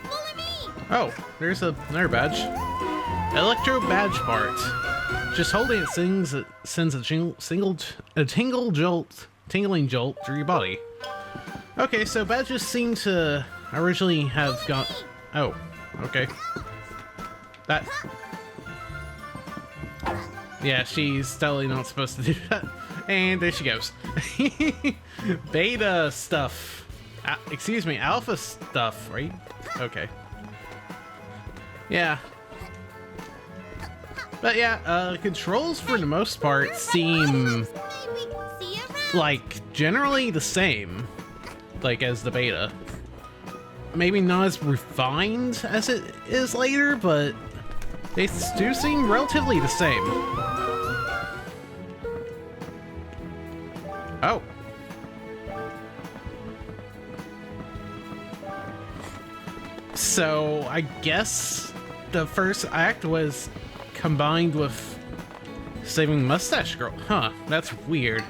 Follow me! Oh, there's another badge. Electro badge part. Just holding it sends a tingling jolt through your body. Okay, so badges seem to originally have got. Oh, okay. That. Yeah, she's totally not supposed to do that. And there she goes. Beta stuff. Excuse me, alpha stuff, right? Okay. Yeah. But yeah, controls for the most part seem Maybe we can see you around. like generally the same, like as the beta. Maybe not as refined as it is later, but they do seem relatively the same. Oh. So I guess the first act was combined with saving Mustache Girl. Huh, that's weird.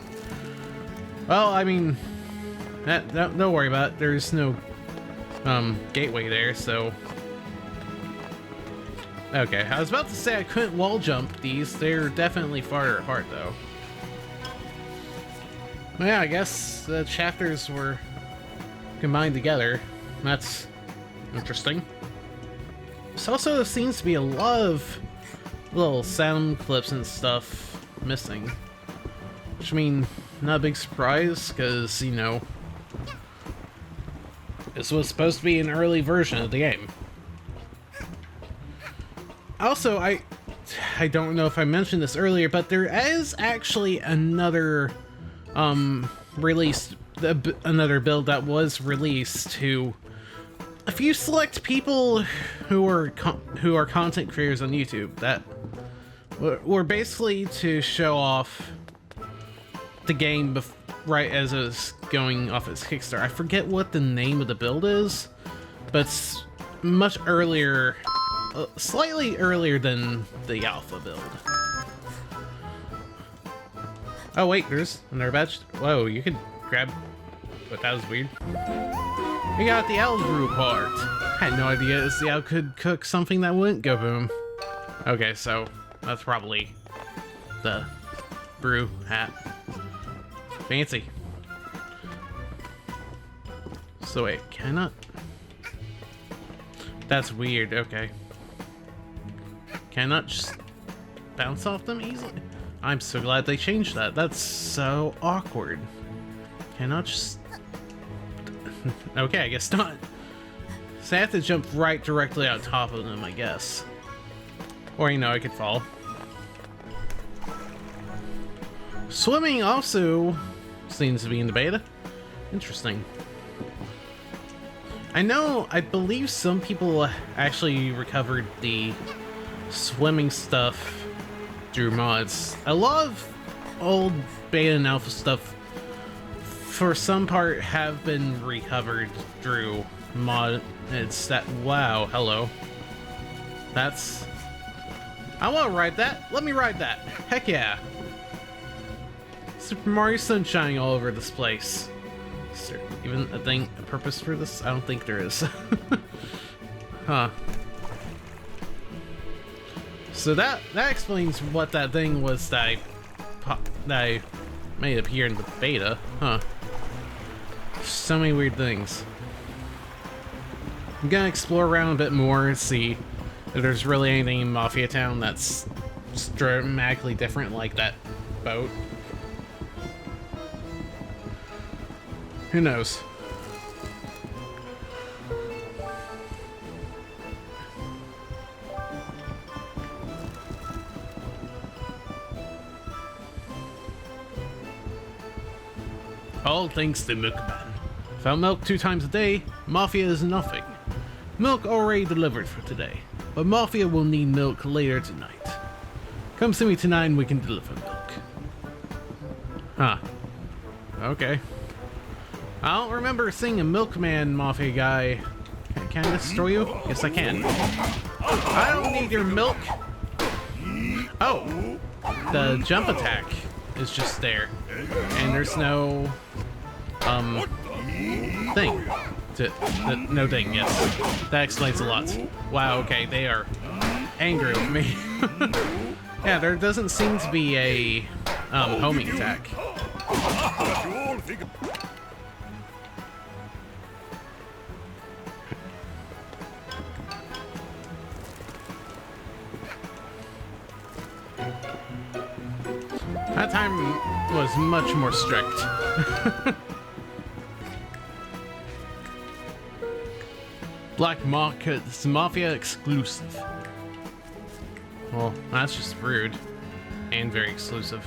Well, I mean, don't worry about it. There's no gateway there, so... Okay, I was about to say I couldn't wall jump these. They're definitely farther apart, though. Well, yeah, I guess the chapters were combined together. That's interesting. This also seems to be a lot of little sound clips and stuff missing. Which, I mean, not a big surprise, because, you know, this was supposed to be an early version of the game. Also, I don't know if I mentioned this earlier, but there is actually another another build that was released to a few select people who are content creators on YouTube that were basically to show off the game right as it was going off its Kickstarter. I forget what the name of the build is, but it's much earlier, slightly earlier than the alpha build. Oh wait, there's another badge. Whoa, you could grab... But that was weird. We got the owl brew part. I had no idea the owl could cook something that wouldn't go boom. Okay, so that's probably the brew hat. Fancy. So wait, cannot... That's weird, okay. Cannot just bounce off them easily? I'm so glad they changed that. That's so awkward. Cannot just... Okay, I guess not. So I have to jump right directly on top of them, I guess. Or, you know, I could fall. Swimming also seems to be in the beta. Interesting. I believe some people actually recovered the swimming stuff through mods. A lot of old beta and alpha stuff, for some part, have been recovered through mod. It's that... Wow, hello. That's... I want to ride that. Let me ride that. Heck yeah. Super Mario Sunshine all over this place. Is there even a purpose for this? I don't think there is. Huh. So that explains what that thing was that I made appear in the beta. Huh. So many weird things. I'm gonna explore around a bit more and see if there's really anything in Mafia Town that's dramatically different, like that boat. Who knows? All thanks to Milkman. Without milk 2 times a day, Mafia is nothing. Milk already delivered for today, but Mafia will need milk later tonight. Come see me tonight and we can deliver milk. Huh. Okay. I don't remember seeing a Milkman Mafia guy. Can I destroy you? Yes, I can. I don't need your milk. Oh. The jump attack is just there. And there's no... thing. No thing, yes. That explains a lot. Wow, okay, they are angry with me. Yeah, there doesn't seem to be a homing attack. That time was much more strict. Black Market's Mafia exclusive. Well, that's just rude. And very exclusive.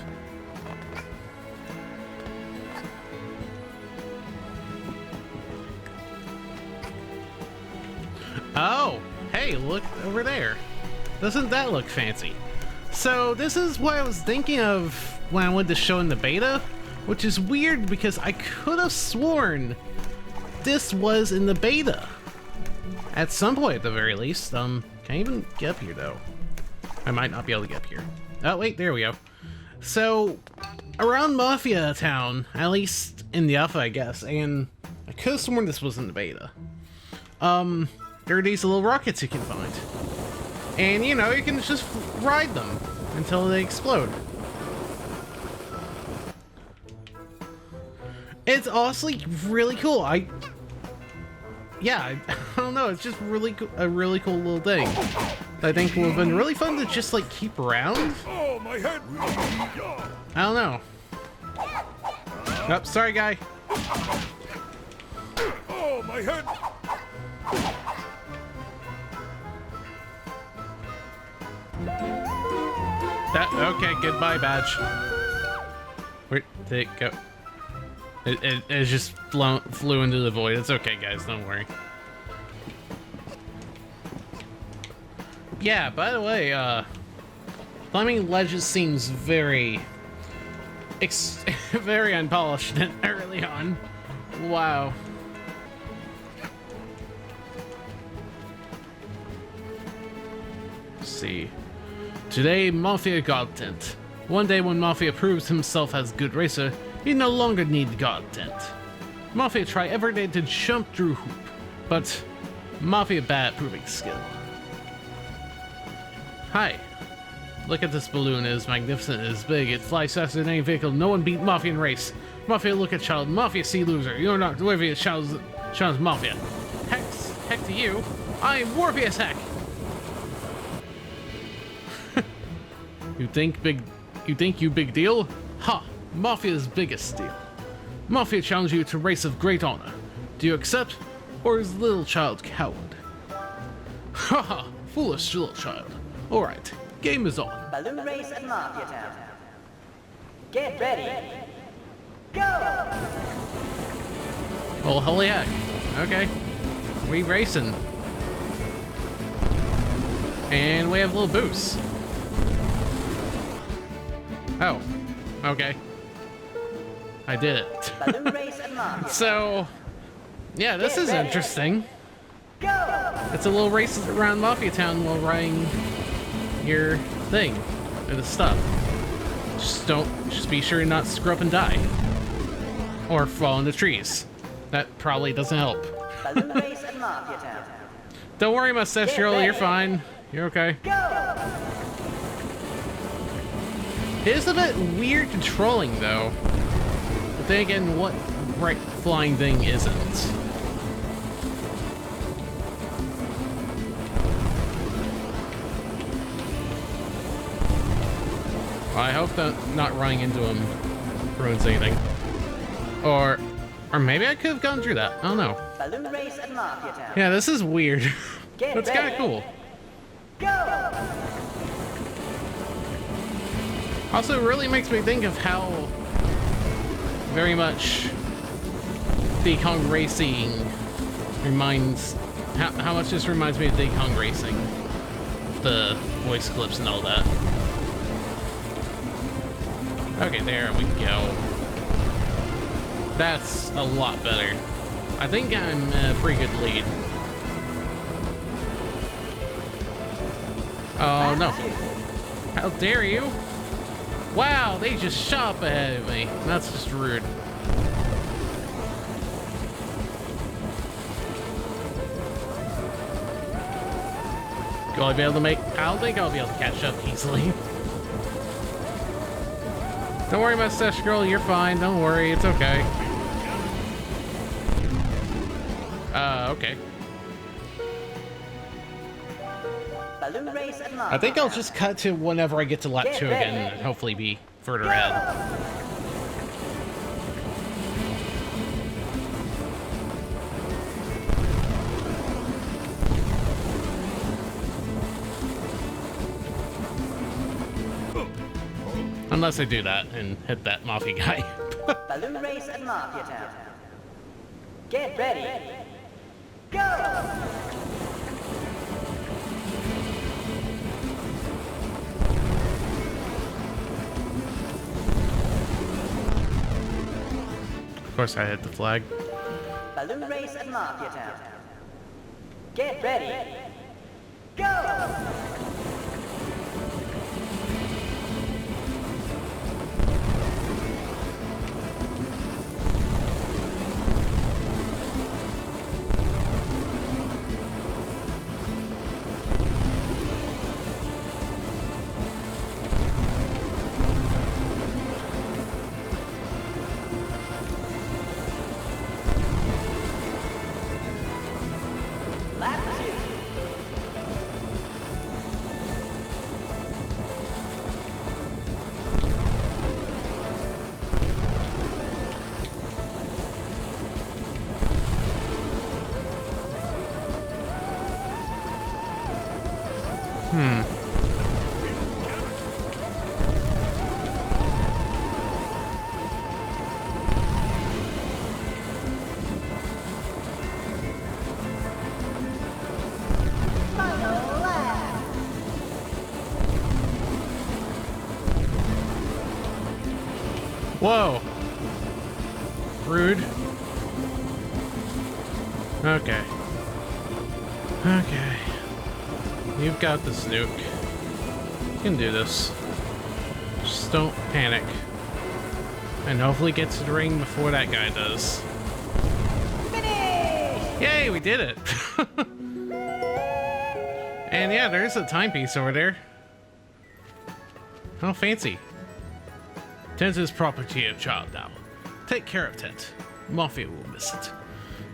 Oh! Hey, look over there. Doesn't that look fancy? So, this is what I was thinking of when I wanted to show in the beta, which is weird because I could have sworn this was in the beta. At some point, at the very least. Can I even get up here, though? I might not be able to get up here. Oh, wait, there we go. So, around Mafia Town, at least in the alpha, I guess, and I could have sworn this was in the beta. There are these little rockets you can find. And, you know, you can just ride them until they explode. It's honestly really cool. Yeah, I don't know, it's just really a really cool little thing. I think would have been really fun to just, like, keep around. Oh, my head! I don't know. Oh, sorry, guy. Oh, my head! Okay, goodbye, badge. Where did it go? It just flew into the void. It's okay, guys, don't worry. Yeah, by the way, climbing ledges seems very... very unpolished early on. Wow. Let's see. Today, Mafia God Tent. One day when Mafia proves himself as good racer, he no longer need God Tent. Mafia try every day to jump through hoop, but Mafia bad at proving skill. Hi. Look at this balloon, it is magnificent, it is big, it flies faster than any vehicle, no one beat Mafia in race. Mafia look at child, Mafia see loser, you're not Warfius challenge Mafia. Heck to you, I am Warfius Heck! You think you big deal? Ha! Mafia's biggest deal. Mafia challenge you to race of great honor. Do you accept, or is little child coward? Haha! Foolish little child. Alright, game is on. Balloon race at Mafia Town. Get ready. Go! Oh, holy heck. Okay. We racing. And we have a little boost. Oh. Okay. I did it. Balloon race at Mafia. So, yeah, this is interesting. Go! It's a little race around Mafia Town while riding your thing, or the stuff. Just just be sure not to screw up and die. Or fall in the trees. That probably doesn't help. Balloon race at Mafia Town. Don't worry, Mustache Girl, you're fine. You're okay. Go! It is a bit weird controlling, though. But then again, what right flying thing isn't? Well, I hope that not running into him ruins anything. Or maybe I could have gone through that. I don't know. Balloon race at Mafia Town. Yeah, this is weird. Get That's kind of ready. cool. Go! Also, it really makes me think of how very much Diddy Kong Racing reminds... How much this reminds me of Diddy Kong Racing. The voice clips and all that. Okay, there we go. That's a lot better. I think I'm a pretty good lead. Oh no. How dare you? Wow, they just shot up ahead of me. That's just rude. Will I be able to make... I don't think I'll be able to catch up easily. Don't worry, Mustache Girl, you're fine. Don't worry, it's okay. Okay. Balloon race at Mafia I think I'll Town. just cut to whenever I get to lap 2 again and hopefully be further ahead. Unless I do that and hit that Mafia guy. Balloon race at Mafia Town. Get ready. Go! Of course I hit the flag. Balloon race at Mafia Town. Get ready. Go! Lap 2. Final lap. Whoa! Rude. Okay. Okay. You've got this, Nuke. You can do this. Just don't panic. And hopefully get to the ring before that guy does. Yay, we did it! And yeah, there's a timepiece over there. How fancy. Tent is property of child now. Take care of Tent. Mafia will miss it.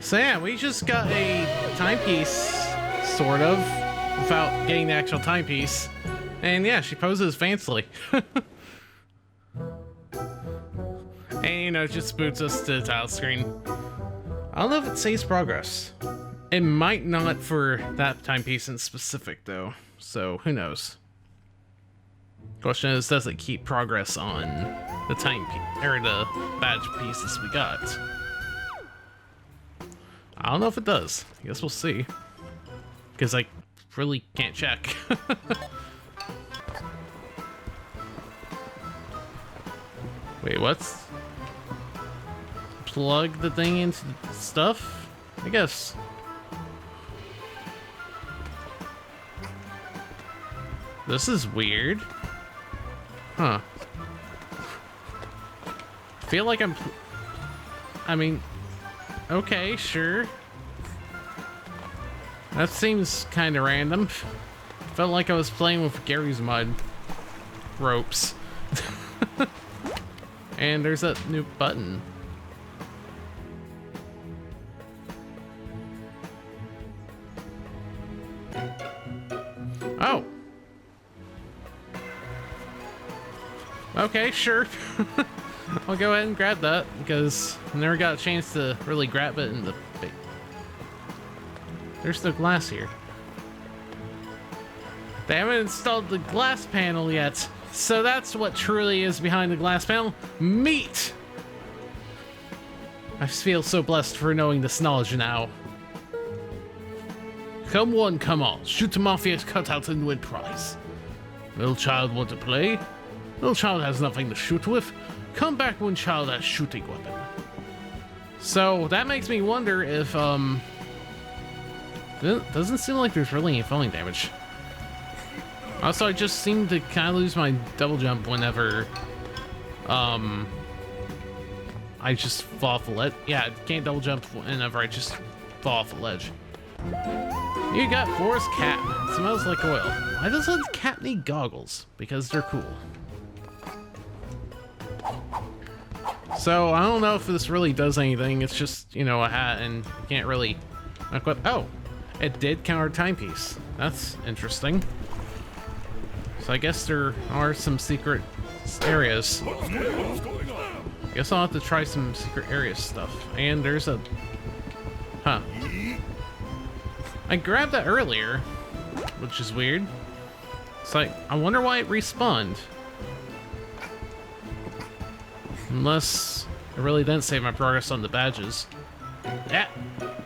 So yeah, we just got a timepiece, sort of, without getting the actual timepiece. And yeah, she poses fancily. And you know, it just boots us to the title screen. I don't know if it saves progress. It might not for that timepiece in specific though, so who knows. Question is, does it keep progress on the timepiece or the badge pieces we got? I don't know if it does. I guess we'll see. Because I really can't check. Wait, what's... Plug the thing into the stuff? I guess. This is weird. Huh. Feel like I mean, okay, sure. That seems kind of random. Felt like I was playing with Gary's mud ropes. And there's that new button. Oh. Okay, sure. I'll go ahead and grab that because I never got a chance to really grab it in the big. There's no glass here. They haven't installed the glass panel yet. So that's what truly is behind the glass panel. Meat! I feel so blessed for knowing this knowledge now. Come one, come all. Shoot the Mafia's cutout and win prize. Little child want to play? Little child has nothing to shoot with. Come back when child has shooting weapon. So that makes me wonder if, doesn't seem like there's really any falling damage. Also, I just seem to kind of lose my double jump whenever, I just fall off the ledge. Yeah, I can't double jump whenever I just fall off the ledge. You got Forest Cap. It smells like oil. Why does a cat need goggles? Because they're cool. So, I don't know if this really does anything. It's just, you know, a hat and you can't really equip. Oh, it did counter timepiece. That's interesting. So I guess there are some secret areas. Guess I'll have to try some secret area stuff. And there's a... Huh. I grabbed that earlier, which is weird. It's like, I wonder why it respawned. Unless I really didn't save my progress on the badges. Yeah,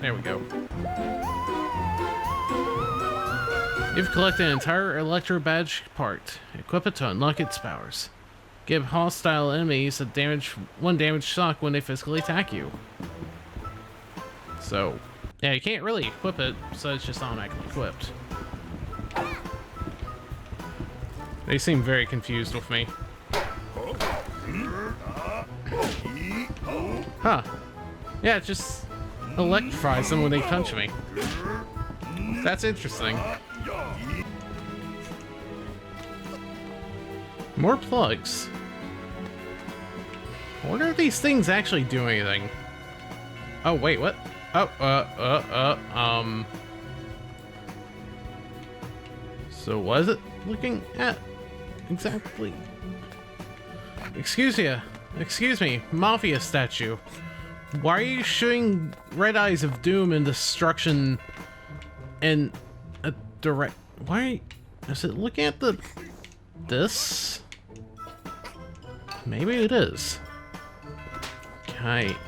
there we go. You've collected an entire Electro badge part. Equip it to unlock its powers. Give hostile enemies a one damage shock when they physically attack you. So, yeah, you can't really equip it, so it's just automatically equipped. They seem very confused with me. Huh. Yeah, it just electrifies them when they touch me. That's interesting. More plugs. I wonder if these things actually do anything. Oh, wait, what? Oh, So what is it looking at? Exactly. Excuse me, Mafia statue. Why are you shooting red eyes of doom and destruction in a direct... Why is it looking at this? Maybe it is.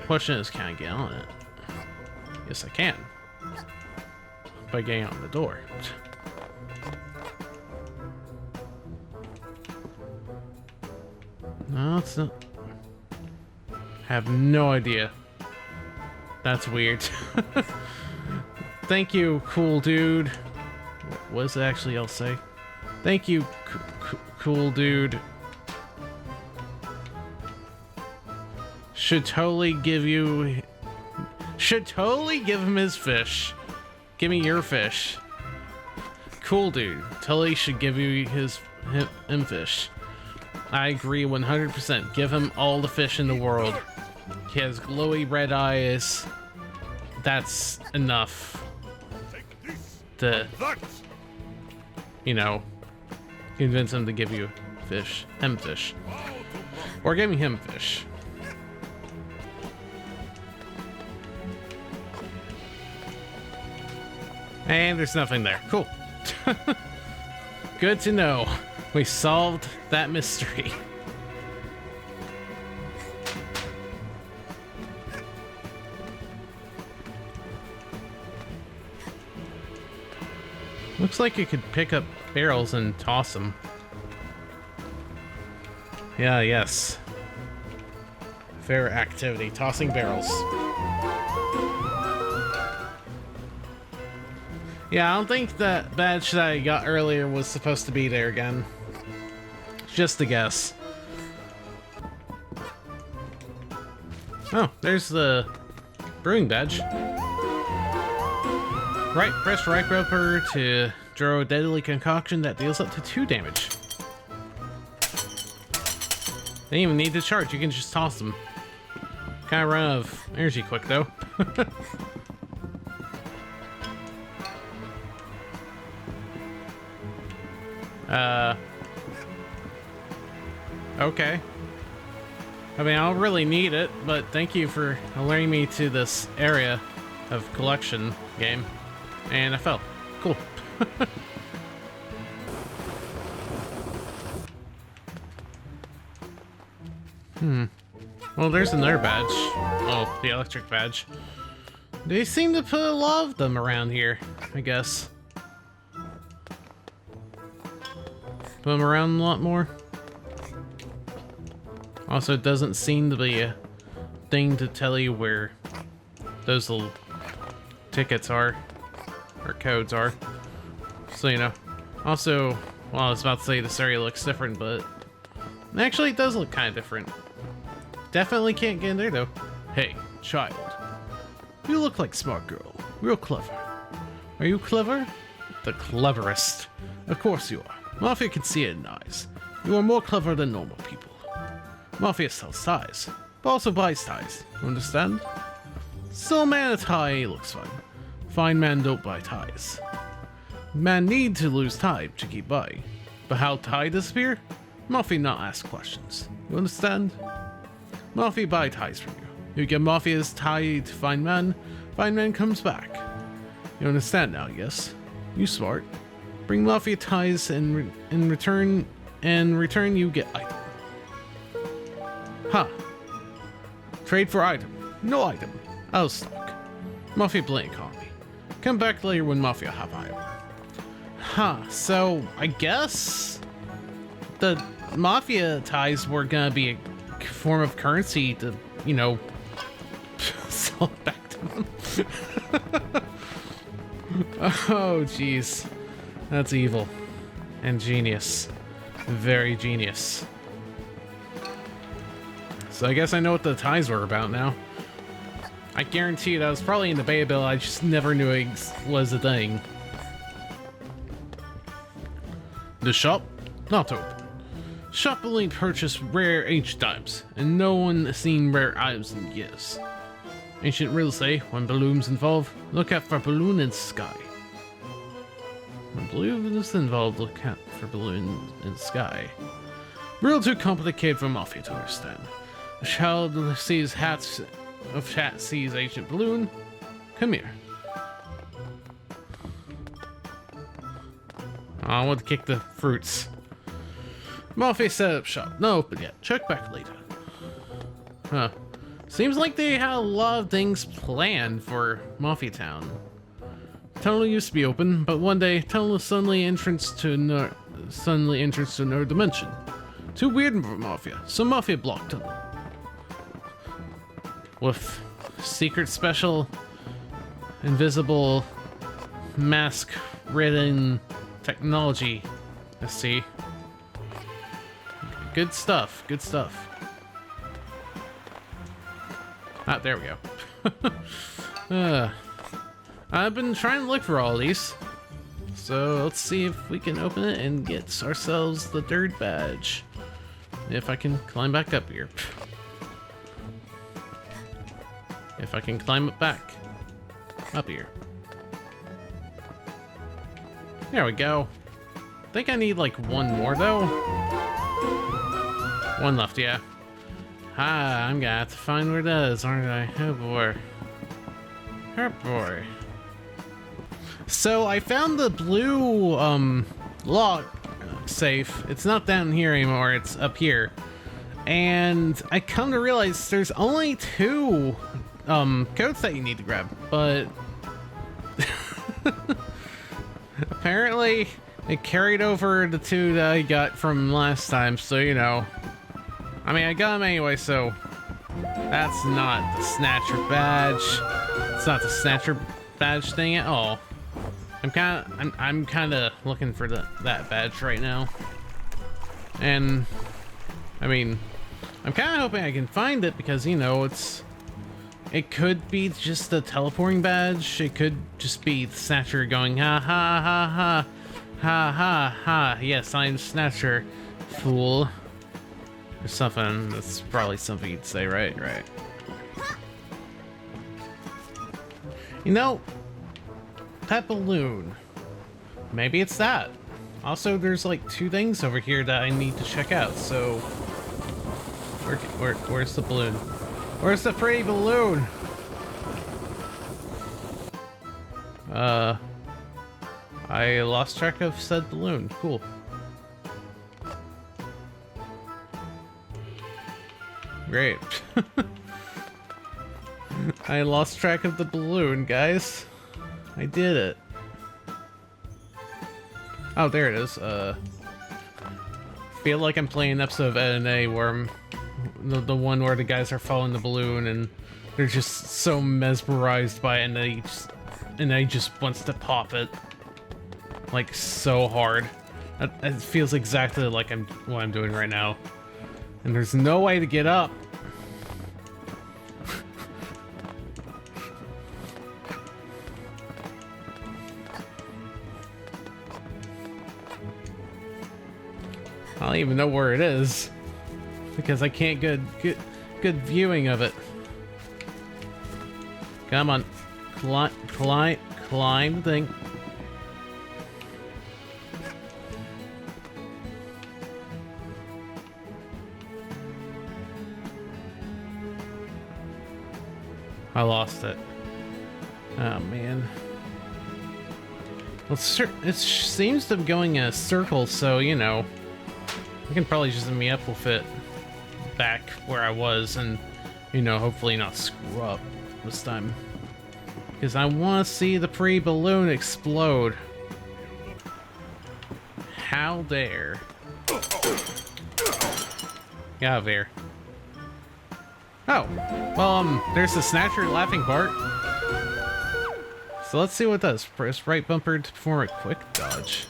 Question is, can I get on it? Yes, I can. By getting on the door. No, it's not. Have no idea. That's weird. Thank you, cool dude. What does it actually else say? Thank you, cool dude. Should totally give him his fish. Give me your fish. Cool dude. Totally should give you him fish. I agree 100%. Give him all the fish in the world. He has glowy red eyes. That's enough to, you know, convince him to give you fish. Him fish. Or give me him fish. And there's nothing there. Cool. Good to know. We solved that mystery. Looks like you could pick up barrels and toss them. Yeah, yes. Fair activity, tossing barrels. Yeah, I don't think that badge that I got earlier was supposed to be there again. Just a guess. Oh, there's the brewing badge. Right, press right bumper to draw a deadly concoction that deals up to 2 damage. They don't even need to charge, you can just toss them. Kinda run out of energy quick though. Okay. I mean, I don't really need it, but thank you for alerting me to this area of collection game. And I fell. Cool. Well, there's another badge. Oh, the electric badge. They seem to put a lot of them around here, I guess. Put them around a lot more. Also, it doesn't seem to be a thing to tell you where those little tickets are, or codes are. So, you know. Also, well, I was about to say this area looks different, but actually it does look kind of different. Definitely can't get in there, though. Hey, child. You look like a smart girl. Real clever. Are you clever? The cleverest. Of course you are. Mafia can see it in eyes. You are more clever than normal people. Mafia sells ties, but also buys ties. Understand? Sell man a tie looks fun. Fine man don't buy ties. Man need to lose tie to keep buying. But how tie disappear? Mafia not ask questions. You understand? Mafia buy ties from you. You get Mafia's tie to Fine Man comes back. You understand now, yes? You smart. Bring Mafia ties and in return you get item. Huh. Trade for item. No item. Out of stock. Mafia blank economy. Come back later when Mafia have item. Huh, so I guess the Mafia ties were gonna be a form of currency to, you know, sell it back to them. Oh, jeez. That's evil. And genius. Very genius. So I guess I know what the ties were about now. I guarantee that was probably in the beta build, I just never knew it was a thing. The shop? Not open. Shop only purchased rare ancient items, and no one has seen rare items in years. Ancient riddles say, when balloons involved, look out for balloon in the sky. When balloons involved, look out for balloons in the sky. Real too complicated for Mafia to understand. A child sees hats of chat sees ancient balloon. Come here. I want to kick the fruits. Mafia set up shop. No open yet. Check back later. Huh. Seems like they had a lot of things planned for Mafia Town. Tunnel used to be open, but one day tunnel suddenly entrance to another dimension. Too weird for Mafia, so Mafia blocked tunnel. With secret special, invisible, mask-ridden technology. Let's see. Good stuff, good stuff. Ah, there we go. I've been trying to look for all these. So let's see if we can open it and get ourselves the third badge. If I can climb back up here. If I can climb it back. Up here. There we go. I think I need like one more though. One left, yeah. Ah, I'm gonna have to find where it is, aren't I? Oh boy. Oh boy. So I found the blue lock safe. It's not down here anymore, it's up here. And I come to realize there's only 2 codes that you need to grab, but apparently it carried over the 2 that I got from last time, so you know. I mean, I got them anyway, so that's not the Snatcher badge. It's not the Snatcher badge thing at all. I'm kind of looking for that badge right now, and I mean, I'm kind of hoping I can find it because, you know, it's It could be just the teleporting badge. It could just be the Snatcher going, ha ha ha ha. Ha ha ha. Yes, I'm Snatcher, fool. Or something. That's probably something you'd say, right? Right. You know, that balloon. Maybe it's that. Also, there's like 2 things over here that I need to check out, so... Where's the balloon? Where's the pretty balloon? I lost track of said balloon. Cool. Great. I lost track of the balloon, guys. I did it. Oh, there it is. Feel like I'm playing an episode of Ed and A where I'm the one where the guys are following the balloon and they're just so mesmerized by it and they just wants to pop it like so hard. It feels exactly like what I'm doing right now. And there's no way to get up. I don't even know where it is because I can't get good viewing of it. Come on, climb the thing. I lost it. Oh man. Well, it seems to be going in a circle, so you know. I can probably just me up with it back where I was and, you know, hopefully not screw up this time. Because I want to see the pre-balloon explode. How dare. Get out of here. Oh, well, there's the Snatcher laughing part. So let's see what it does. Press right bumper to perform a quick dodge.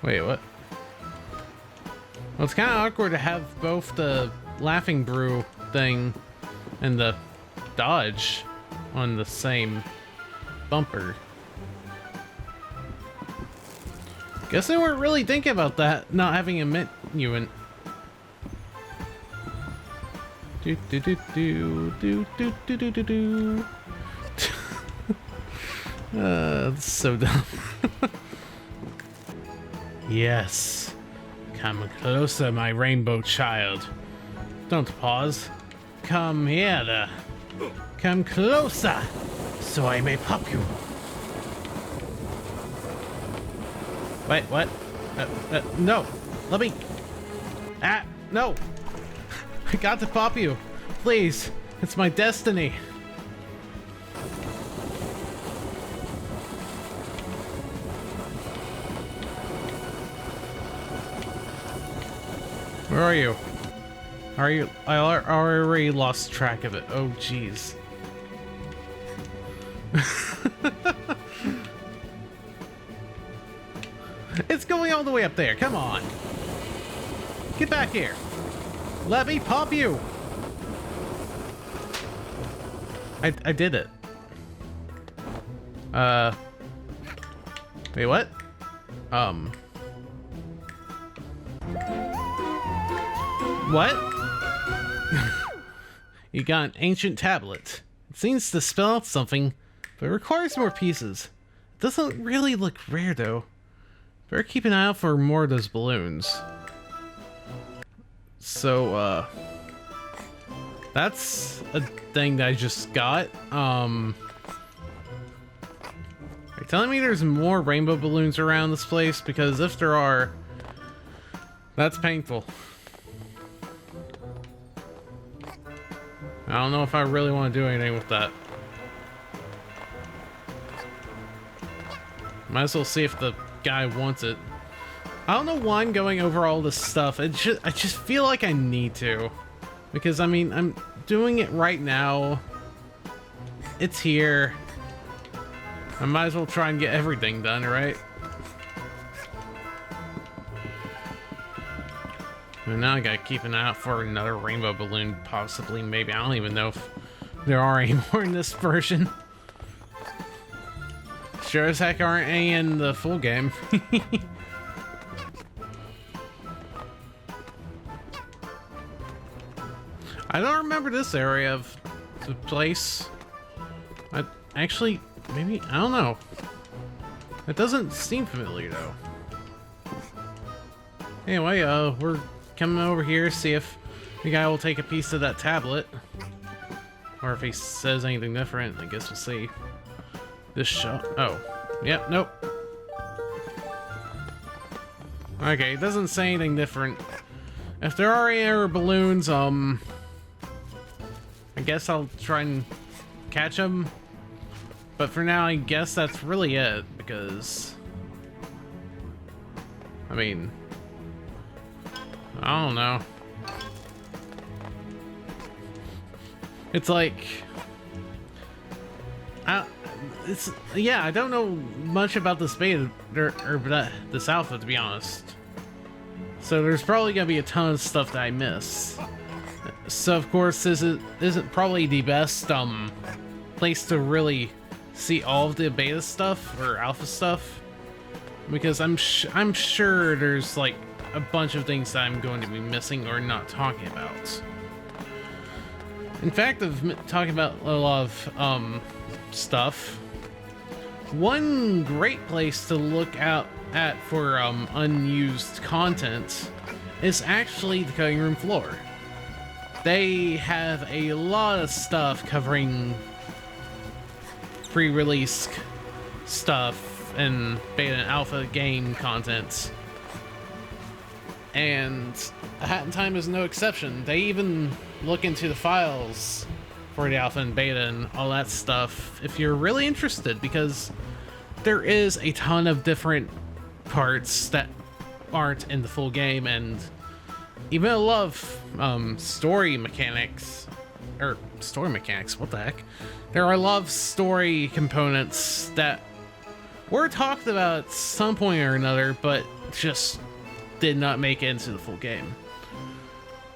Wait, what? Well, it's kind of awkward to have both the laughing brew thing and the dodge on the same bumper. Guess they weren't really thinking about that, not having a menu in. Do do do do do do do do do do. That's so dumb. Yes. Come closer, my rainbow child. Don't pause. Come here. Come closer, so I may pop you. Wait, what? No. Let me... Ah, no. I got to pop you. Please. It's my destiny. Where are you? Are you? I already lost track of it. Oh, jeez. It's going all the way up there. Come on. Get back here. Let me pop you. I did it. Wait, what? What? You got an ancient tablet. It seems to spell out something, but it requires more pieces. It doesn't really look rare, though. Better keep an eye out for more of those balloons. So, that's a thing that I just got. Are you telling me there's more rainbow balloons around this place? Because if there are, that's painful. I don't know if I really want to do anything with that. Might as well see if the guy wants it. I don't know why I'm going over all this stuff. I just feel like I need to. Because, I mean, I'm doing it right now. It's here. I might as well try and get everything done, right? And now I gotta keep an eye out for another rainbow balloon, possibly, maybe. I don't even know if there are any more in this version. Sure as heck aren't any in the full game. I don't remember this area of the place. Actually, maybe, I don't know. It doesn't seem familiar though. Anyway, we're coming over here, see if the guy will take a piece of that tablet. Or if he says anything different, I guess we'll see. This shot, oh, yep, nope. Okay, it doesn't say anything different. If there are any other balloons, I guess I'll try and catch them. But for now, I guess that's really it, because... I mean... I don't know. It's like... yeah, I don't know much about this beta, or this alpha, to be honest. So there's probably gonna be a ton of stuff that I miss. So of course, this isn't probably the best place to really see all of the beta stuff or alpha stuff, because I'm sure there's like a bunch of things that I'm going to be missing or not talking about. In fact, of talking about a lot of stuff, one great place to look out at for unused content is actually the cutting room floor. They have a lot of stuff covering pre-release stuff and beta and alpha game content, and Hat in Time is no exception. They even look into the files for the alpha and beta and all that stuff if you're really interested, because there is a ton of different parts that aren't in the full game, and even a lot of story mechanics, what the heck? There are a lot of story components that were talked about at some point or another, but just did not make it into the full game.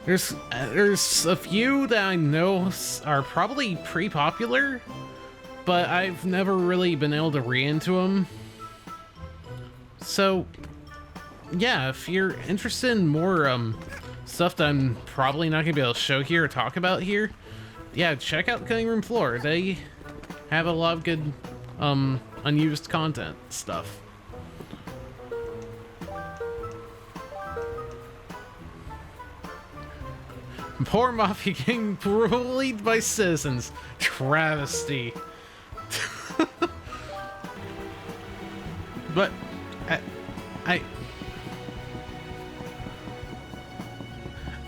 There's a few that I know are probably pretty popular, but I've never really been able to read into them. So, yeah, if you're interested in more stuff that I'm probably not gonna be able to show here or talk about here, yeah, check out the Cutting Room Floor. They have a lot of good unused content stuff. Poor Mafia getting bullied by citizens. Travesty. But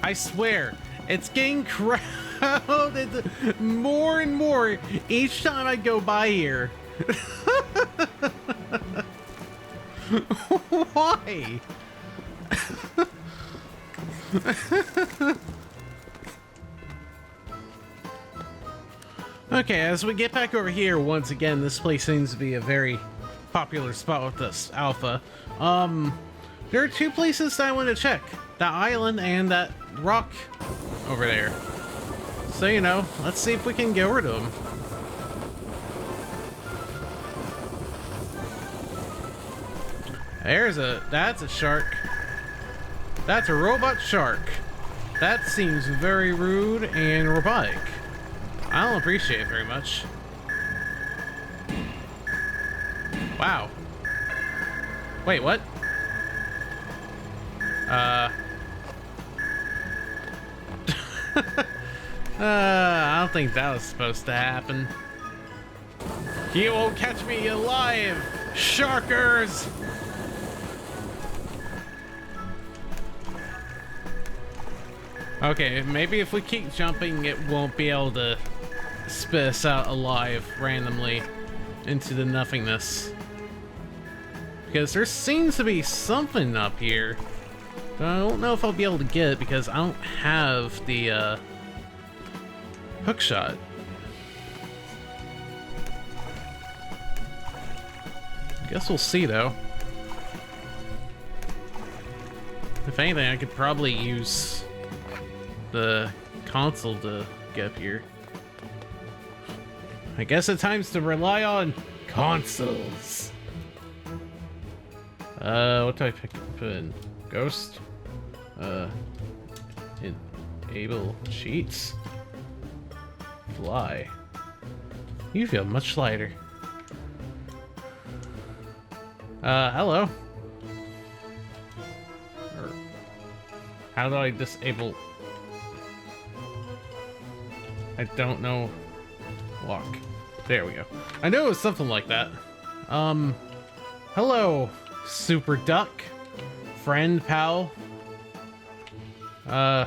I swear, it's getting crowded more and more each time I go by here. Why? Okay, as we get back over here, once again, this place seems to be a very popular spot with this alpha. There are two places that I want to check. That island and that rock over there. So, you know, let's see if we can get rid of them. That's a shark. That's a robot shark. That seems very rude and robotic. I don't appreciate it very much. Wow. Wait, what? I don't think that was supposed to happen. You won't catch me alive, sharkers! Okay, maybe if we keep jumping, it won't be able to spit us out alive randomly into the nothingness. Because there seems to be something up here. But I don't know if I'll be able to get it because I don't have the hook shot. Guess we'll see, though. If anything, I could probably use the console to get up here. I guess at times to rely on consoles. What do I put in? Ghost? Enable cheats? Fly. You feel much lighter. Hello. How do I disable? I don't know. Walk. There we go. I know it was something like that. Hello, Super Duck. Friend, pal. You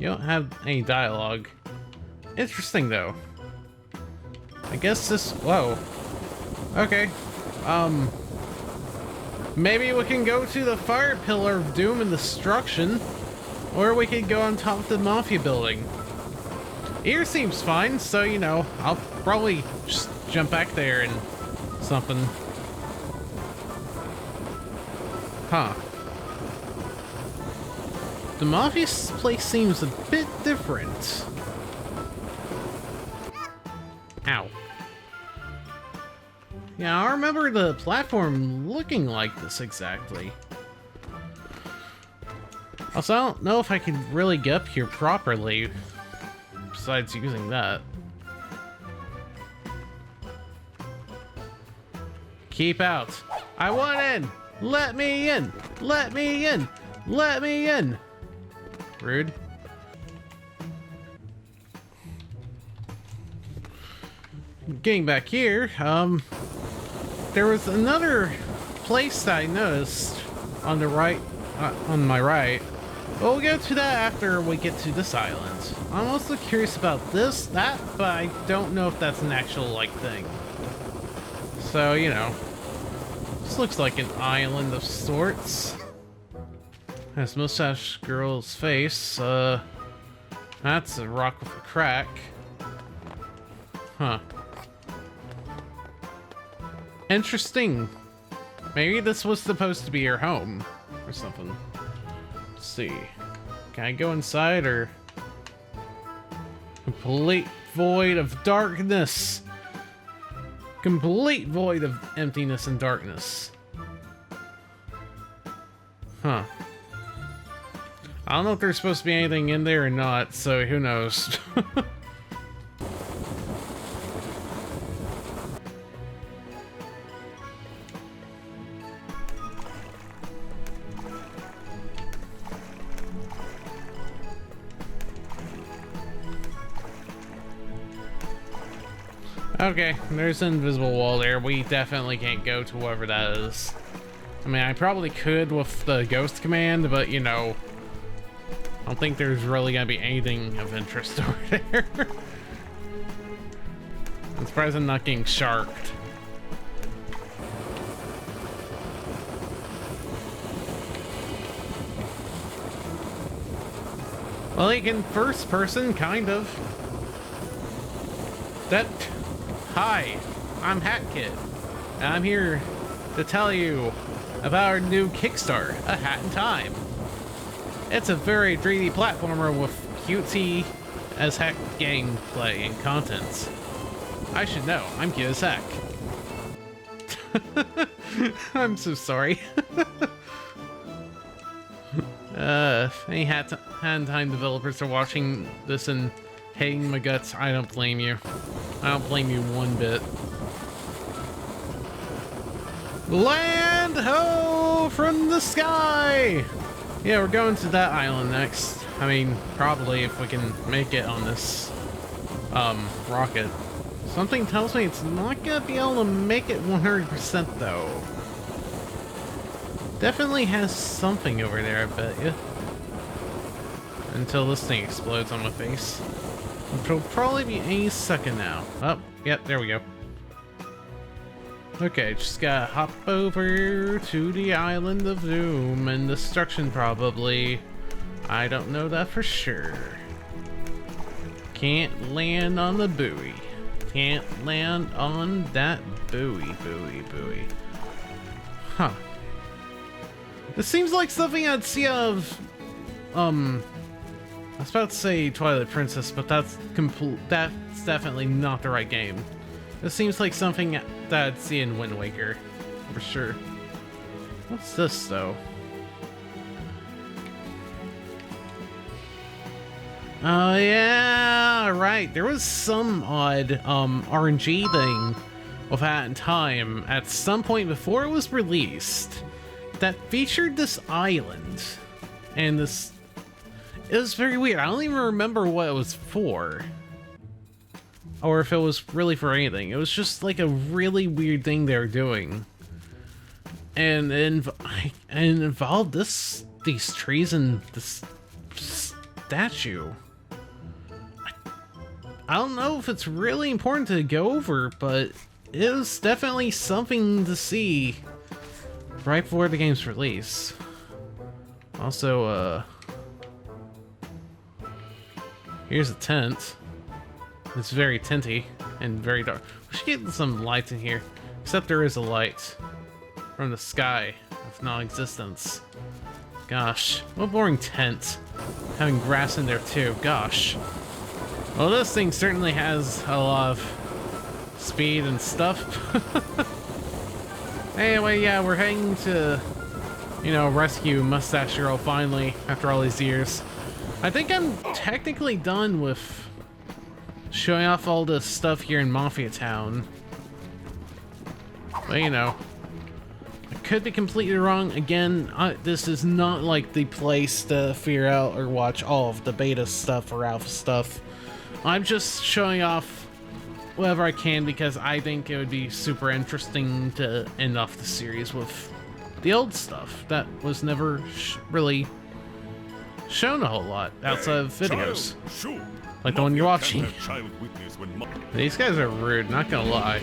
don't have any dialogue. Interesting, though. I guess this... Whoa. Okay. Maybe we can go to the fire pillar of doom and destruction. Or we could go on top of the Mafia building. Here seems fine, so, you know, I'll probably just jump back there and something. Huh. The Mafia place seems a bit different. Ow. Yeah, I remember the platform looking like this exactly. Also, I don't know if I can really get up here properly, besides using that. Keep out. I want in! Let me in! Let me in! Let me in! Rude. Getting back here, there was another place that I noticed on the right, on my right. But we'll get to that after we get to this island. I'm also curious about that, but I don't know if that's an actual, like, thing. So, you know. This looks like an island of sorts. Has mustache girl's face, that's a rock with a crack. Huh. Interesting. Maybe this was supposed to be your home or something. Let's see. Can I go inside or... Complete void of darkness. Complete void of emptiness and darkness. Huh. I don't know if there's supposed to be anything in there or not, so who knows. Okay, there's an invisible wall there. We definitely can't go to wherever that is. I mean, I probably could with the ghost command, but you know, I don't think there's really gonna be anything of interest over there. I'm surprised I'm not getting sharked. Well, he can first person, kind of. Hi, I'm Hat Kid, and I'm here to tell you about our new Kickstarter, A Hat in Time. It's a very 3D platformer with cutesy as heck gameplay and contents. I should know, I'm cute as heck. I'm so sorry. If any Hat in Time developers are watching this and hating my guts, I don't blame you. I don't blame you one bit. Land ho from the sky! Yeah, we're going to that island next. I mean, probably if we can make it on this rocket. Something tells me it's not gonna be able to make it 100% though. Definitely has something over there, I bet you. Until this thing explodes on my face. It'll probably be any second now. Oh, yep, there we go. Okay, just gotta hop over to the island of doom and destruction probably. I don't know that for sure. Can't land on the buoy. can't land on that buoy. Huh. This seems like something I'd see out of, I was about to say Twilight Princess, but that's definitely not the right game. This seems like something that I'd see in Wind Waker, for sure. What's this, though? Oh, yeah, right. There was some odd, RNG thing with that in time at some point before it was released that featured this island. And this... It was very weird. I don't even remember what it was for. Or if it was really for anything. It was just like a really weird thing they were doing. And it involved these trees and this statue. I don't know if it's really important to go over, but it was definitely something to see right before the game's release. Also, here's a tent. It's very tinty and very dark. We should get some lights in here. Except there is a light from the sky of non-existence. Gosh, what a boring tent. Having grass in there too, gosh. Well, this thing certainly has a lot of speed and stuff. Anyway, yeah, we're heading to, you know, rescue Mustache Girl finally, after all these years. I think I'm technically done with showing off all this stuff here in Mafia Town. But, you know, I could be completely wrong. Again, this is not like the place to figure out or watch all of the beta stuff or alpha stuff. I'm just showing off whatever I can because I think it would be super interesting to end off the series with the old stuff that was never really shown a whole lot outside of videos. Like the one you're watching. These guys are rude, not gonna lie.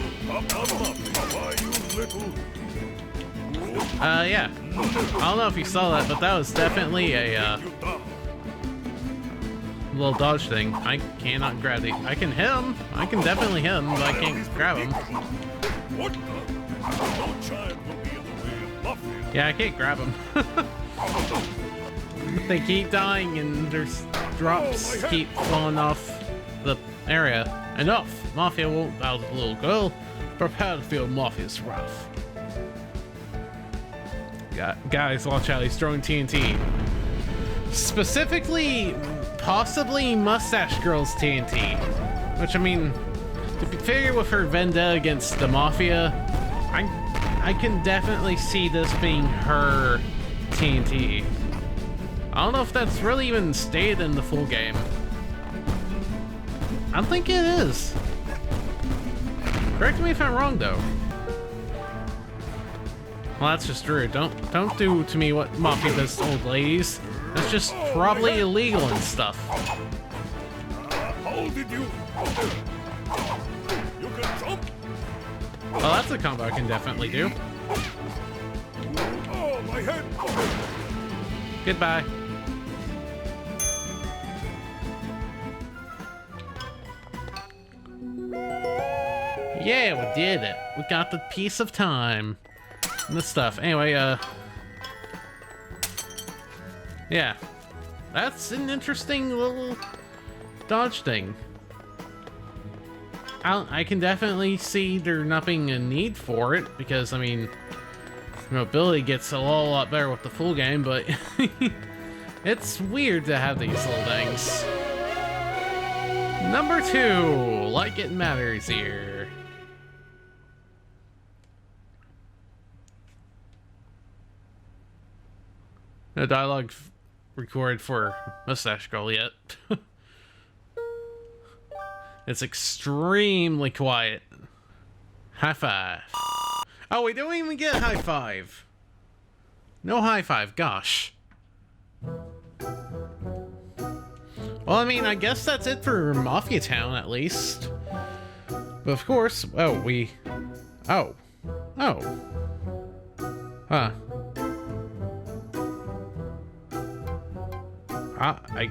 Yeah. I don't know if you saw that, but that was definitely a, little dodge thing. I cannot grab the... I can hit him. I can definitely hit him, but I can't grab him. Yeah, I can't grab him. They keep dying and their drops keep falling off the area. Enough! Mafia won't bow to the little girl. Prepare to feel Mafia's wrath. Guys, watch out, he's throwing TNT. Specifically, possibly Mustache Girl's TNT. Which, I mean, to be fair with her vendetta against the Mafia, I can definitely see this being her TNT. I don't know if that's really even stated in the full game. I don't think it is. Correct me if I'm wrong, though. Well, that's just rude. Don't do to me what Mafia does to old ladies. That's just probably illegal and stuff. How did you? You can jump. Well, that's a combo I can definitely do. Oh, my head. Goodbye. Yeah, we did it. We got the piece of time. And this stuff. Anyway, yeah. That's an interesting little dodge thing. I can definitely see there not being a need for it, because, I mean, mobility gets a lot better with the full game, but it's weird to have these little things. Number 2, like it matters here. No dialogue recorded for Mustache Girl yet. It's extremely quiet. High five. Oh, we don't even get a high five. No high five, gosh. Well, I mean, I guess that's it for Mafia Town, at least. But of course, oh. Huh. I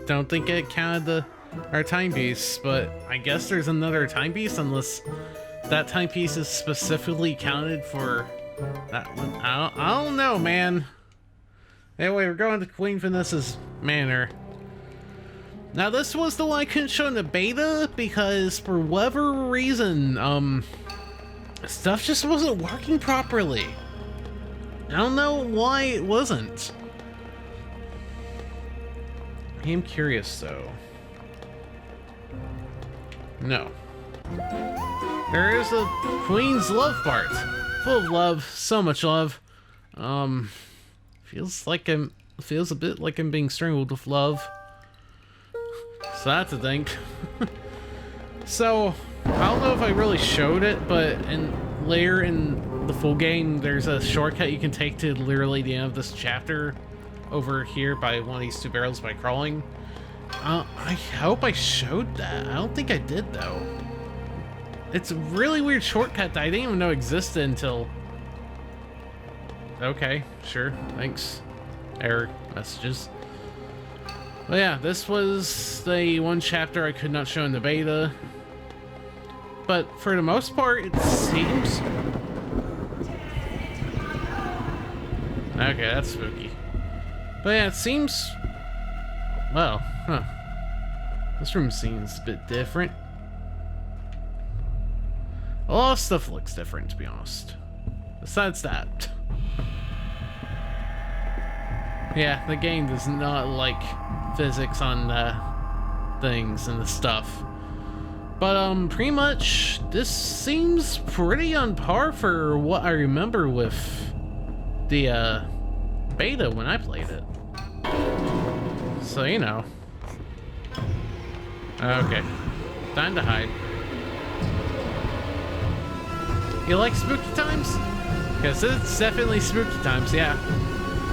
don't think it counted the our timepiece, but I guess there's another timepiece unless that timepiece is specifically counted for that one. I don't know, man. Anyway, we're going to Queen Vanessa's manor. Now, this was the one I couldn't show in the beta because for whatever reason, stuff just wasn't working properly. I don't know why it wasn't. I am curious, though. No. There is a Queen's love part. Full of love, so much love. Feels a bit like I'm being strangled with love. So that's a thing. So, I don't know if I really showed it, but later in the full game, there's a shortcut you can take to literally the end of this chapter over here by one of these two barrels by crawling. I hope I showed that. I don't think I did, though. It's a really weird shortcut that I didn't even know existed until... Okay, sure, thanks. Error messages. But yeah, this was the one chapter I could not show in the beta. But for the most part, it seems... Okay, that's spooky. But yeah, it seems... Well, huh. This room seems a bit different. A lot of stuff looks different, to be honest. Besides that. Yeah, the game does not like physics on things and the stuff. But pretty much this seems pretty on par for what I remember with the beta when I played it. So, you know. Okay. Time to hide. You like spooky times? Because it's definitely spooky times, yeah.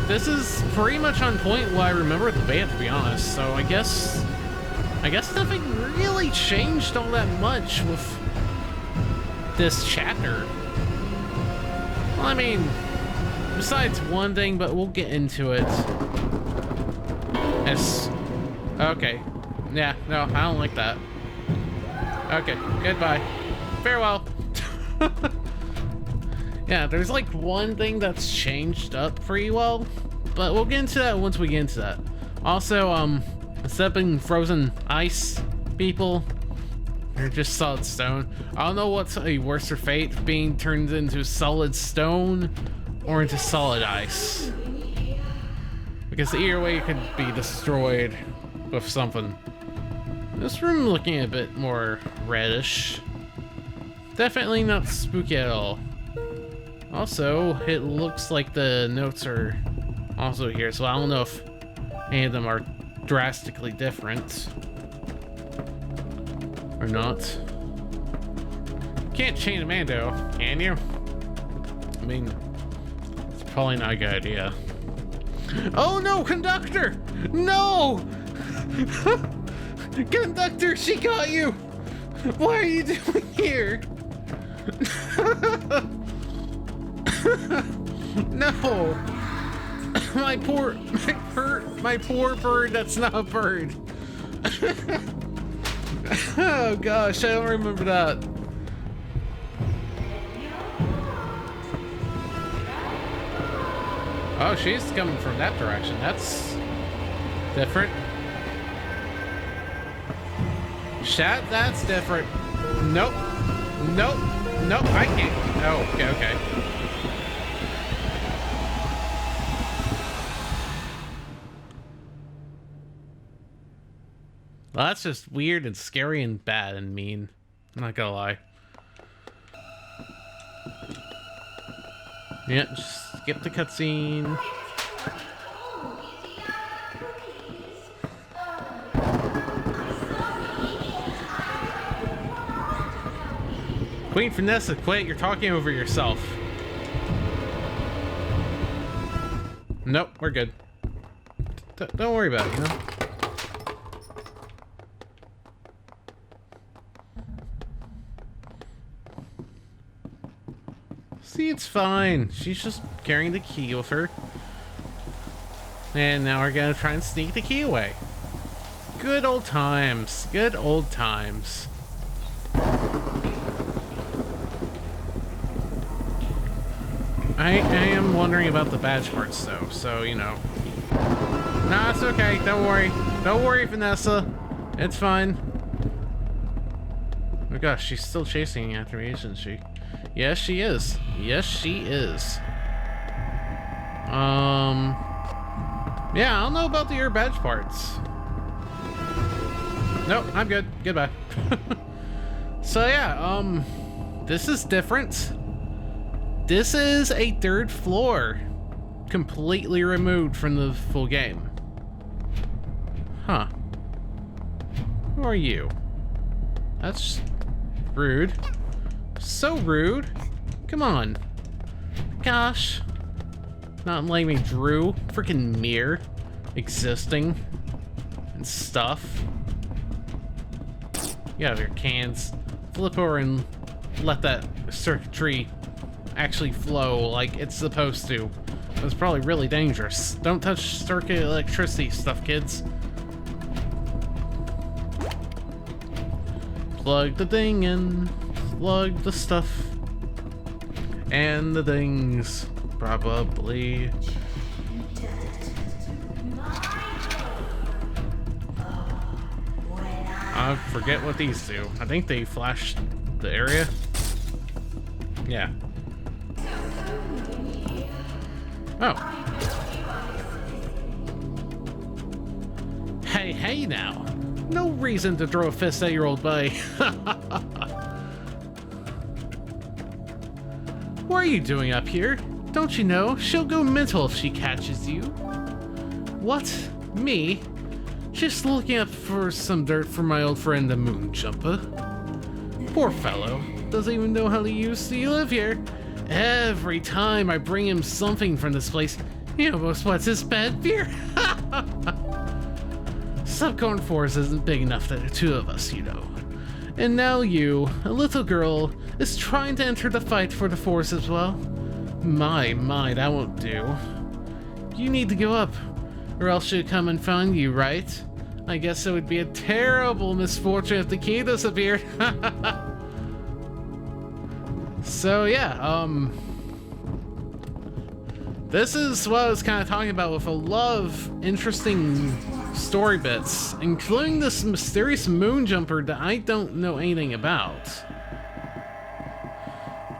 This is pretty much on point what I remember with the beta, to be honest. So I guess nothing really changed all that much with this chapter. Well, I mean, besides one thing, but we'll get into it. Yes. Okay. Yeah, no, I don't like that. Okay, goodbye. Farewell. Yeah, there's like one thing that's changed up pretty well, but we'll get into that once we get into that. Also, instead of being frozen ice people, they're just solid stone. I don't know what's a worse fate, being turned into solid stone or into solid ice. Because either way it could be destroyed with something. This room looking a bit more reddish. Definitely not spooky at all. Also, it looks like the notes are also here, so I don't know if any of them are drastically different or not. Can't chain a Mando, can you? I mean, it's probably not a good idea. Oh no, conductor! No! Conductor, she got you! What are you doing here? No! My poor bird, that's not a bird. Oh gosh, I don't remember that. Oh, she's coming from that direction. That's different. That's different. Nope. Nope. Nope, I can't. Oh, okay. Well, that's just weird and scary and bad and mean. I'm not gonna lie. Yeah, just skip the cutscene. Queen Vanessa, quit. You're talking over yourself. Nope, we're good. Don't worry about it, you know? See, it's fine. She's just carrying the key with her. And now we're gonna try and sneak the key away. Good old times. Good old times. I am wondering about the badge parts though, so you know. Nah, it's okay. Don't worry. Don't worry, Vanessa. It's fine. Oh my gosh, she's still chasing after me, isn't she? Yes, she is. Yes, she is. Yeah, I don't know about the air badge parts. Nope, I'm good. Goodbye. So yeah, this is different. This is a third floor, completely removed from the full game. Huh. Who are you? That's rude. So rude. Come on. Gosh. Not letting me drew. Freaking mirror existing and stuff. You have your cans. Flip over and let that circuitry actually flow like it's supposed to. It's probably really dangerous. Don't touch circuit electricity stuff, kids. Plug the thing in. Plug the stuff. And the things. Probably. I forget what these do. I think they flash the area. Yeah. Oh. Hey, hey now. No reason to throw a fist at your old buddy. What are you doing up here? Don't you know? She'll go mental if she catches you. What? Me? Just looking up for some dirt for my old friend the Moon Jumper. Poor fellow. Doesn't even know how to live here. Every time I bring him something from this place, he almost wets his bed beer. Subcorn Force isn't big enough for the two of us, you know. And now you, a little girl, is trying to enter the fight for the Force as well. My, that won't do. You need to go up, or else she'll come and find you, right? I guess it would be a terrible misfortune if the key disappeared. So yeah, this is what I was kind of talking about with a lot of interesting story bits, including this mysterious moon jumper that I don't know anything about.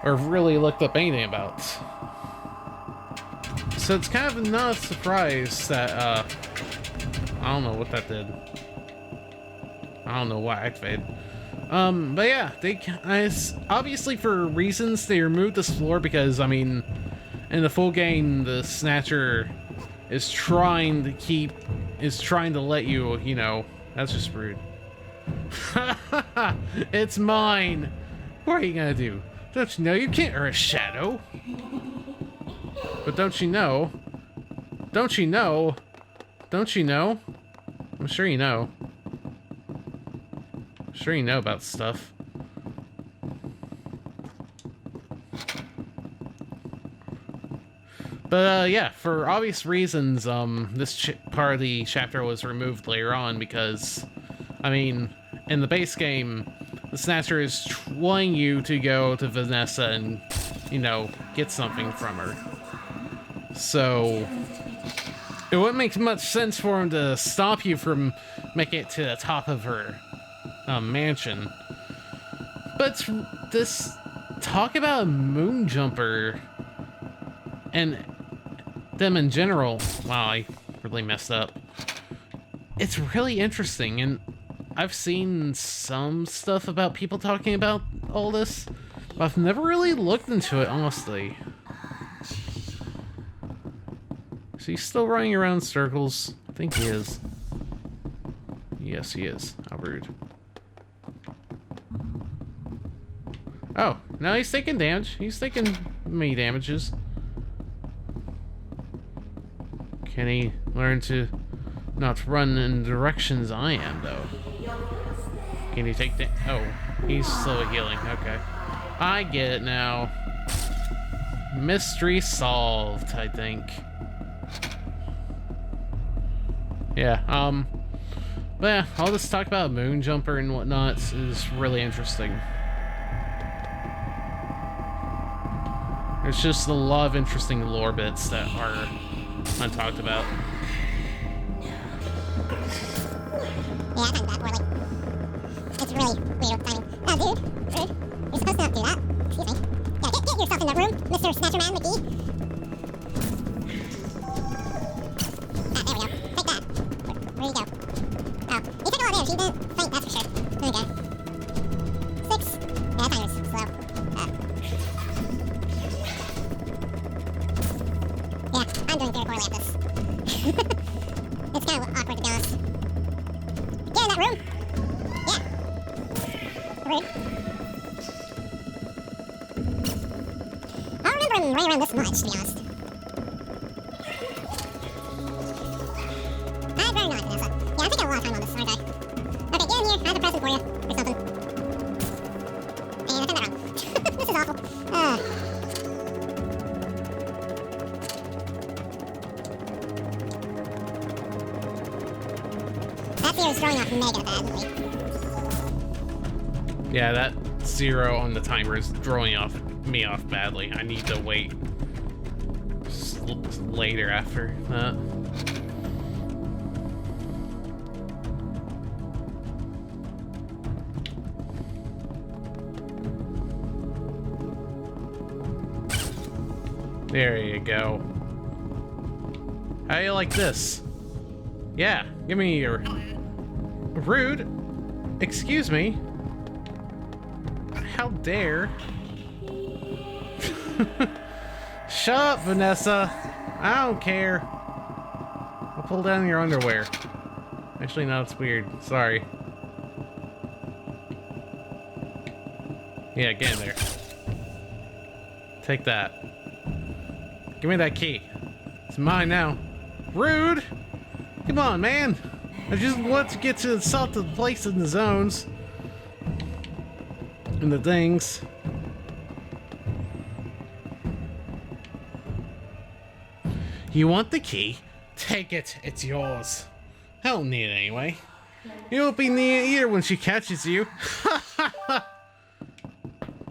Or really looked up anything about. So it's kind of not a surprise that, I don't know what that did. I don't know why I activated. But yeah, obviously for reasons they removed this floor because, I mean, in the full game, the Snatcher is trying to let you, you know, that's just rude. It's mine. What are you gonna do? Don't you know you can't earn a shadow? But don't you know? Don't you know? Don't you know? I'm sure you know. I'm sure you know about stuff. But yeah, for obvious reasons, this part of the chapter was removed later on because, I mean, in the base game, the Snatcher is trying you to go to Vanessa and, you know, get something from her. So it wouldn't make much sense for him to stop you from making it to the top of her mansion. But this talk about a moon jumper and them in general, wow, I really messed up. It's really interesting, and I've seen some stuff about people talking about all this, but I've never really looked into it, honestly. Is he still running around in circles? I think he is. Yes, he is. How rude. Oh, no, he's taking damage. He's taking many damages. Can he learn to not run in directions I am, though? Can he take oh, he's slowly healing. Okay. I get it now. Mystery solved, I think. Yeah, But yeah, all this talk about moon jumper and whatnot is really interesting. There's just a lot of interesting lore bits that are untalked about. Yeah, I timed that poorly. It's really weird timing. Oh, dude. Rude. You're supposed to not do that. Excuse me. Yeah, get yourself in that room, Mr. Snatcherman McGee. Ah, there we go. Take that. Where'd you go? Oh, you took a lot of damage. You didn't faint, that's for sure. Okay. 6. Yeah, that timer's slow. Yeah, I'm doing very poorly at this. It's kind of awkward, to be honest. Get in that room. Yeah. Rude. I don't remember him running around this much, to be honest. I'd rather not, Vanessa. Yeah, I'm taking a lot of time on this, aren't I? Okay, get in here. I have a present for you. Or something. And I turned that wrong. This is awful. That zero's throwing off mega badly. Yeah, that 0 on the timer is throwing me off badly. I need to wait later after that. There you go. How you like this? Yeah, give me your... Rude. Excuse me. How dare. Shut up, Vanessa. I don't care. I'll pull down your underwear. Actually, no, it's weird. Sorry. Yeah, get in there. Take that. Give me that key. It's mine now. Rude! Come on, man. I just want to get to the south of the place in the zones. And the things. You want the key? Take it. It's yours. I don't need it anyway. You won't be needing it either when she catches you.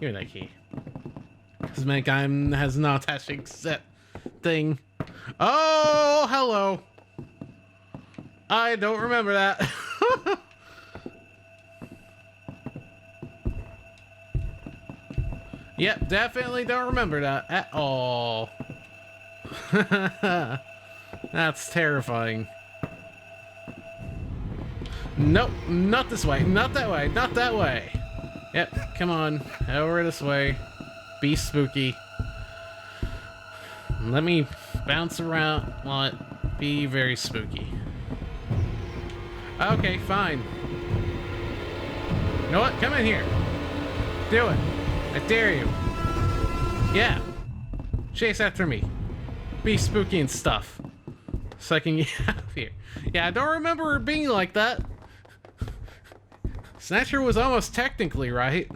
Give me that key. This mankind has not attaching set thing. Oh, hello. I don't remember that. Yep, definitely don't remember that at all. That's terrifying. Nope, not this way, not that way, not that way. Yep, come on, over this way. Be spooky. Let me bounce around while it be very spooky. Okay, fine. You know what? Come in here. Do it. I dare you. Yeah. Chase after me. Be spooky and stuff. So I can get out of here. Yeah, I don't remember it being like that. Snatcher was almost technically right.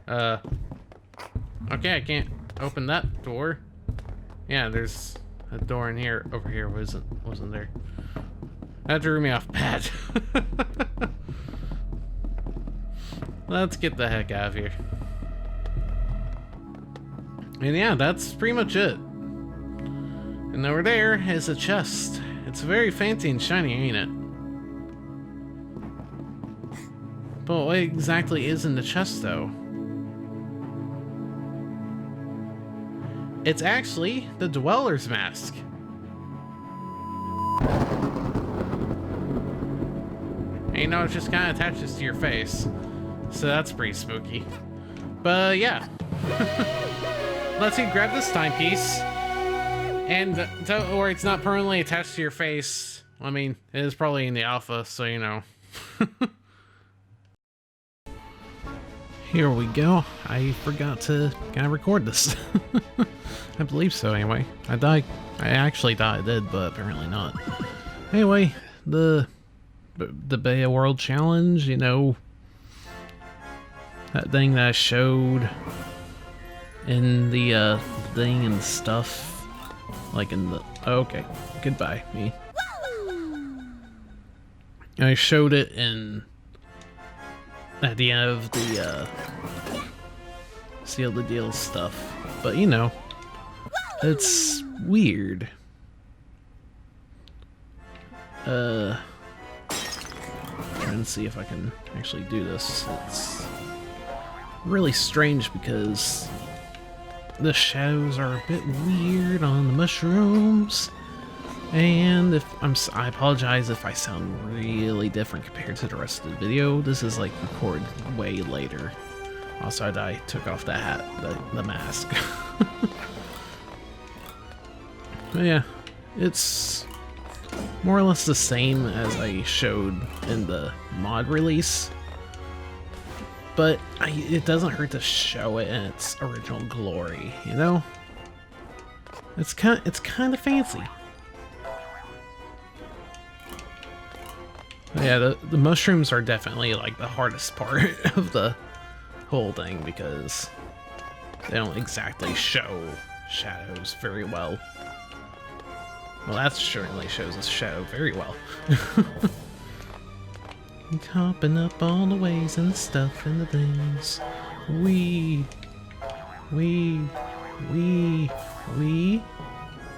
Okay, I can't open that door. Yeah, there's a door in here. Over here wasn't there. That drew me off bad. Let's get the heck out of here. And yeah, that's pretty much it. And over there is a chest. It's very fancy and shiny, ain't it? But what exactly is in the chest, though? It's actually the Dweller's Mask. And you know, it just kind of attaches to your face. So that's pretty spooky. But yeah. Let's see, grab this timepiece. And don't worry, it's not permanently attached to your face. I mean, it is probably in the alpha, so you know. Here we go. I forgot to kind of record this. I believe so, anyway. I actually thought I did, but apparently not. Anyway, the Bea World Challenge, you know, that thing that I showed in the thing and stuff, like in the... Okay, goodbye, me. I showed it in at the end of the Seal the Deal stuff, but you know, it's weird. Trying to see if I can actually do this. It's really strange because the shadows are a bit weird on the mushrooms, and I apologize if I sound really different compared to the rest of the video. This is like recorded way later. Also, I took off the hat, the mask. But yeah, it's more or less the same as I showed in the mod release, but it doesn't hurt to show it in its original glory, you know? It's kind of fancy. But yeah, the mushrooms are definitely like the hardest part of the whole thing because they don't exactly show shadows very well. Well, that certainly shows a shadow very well. Hopping up all the ways and the stuff and the things.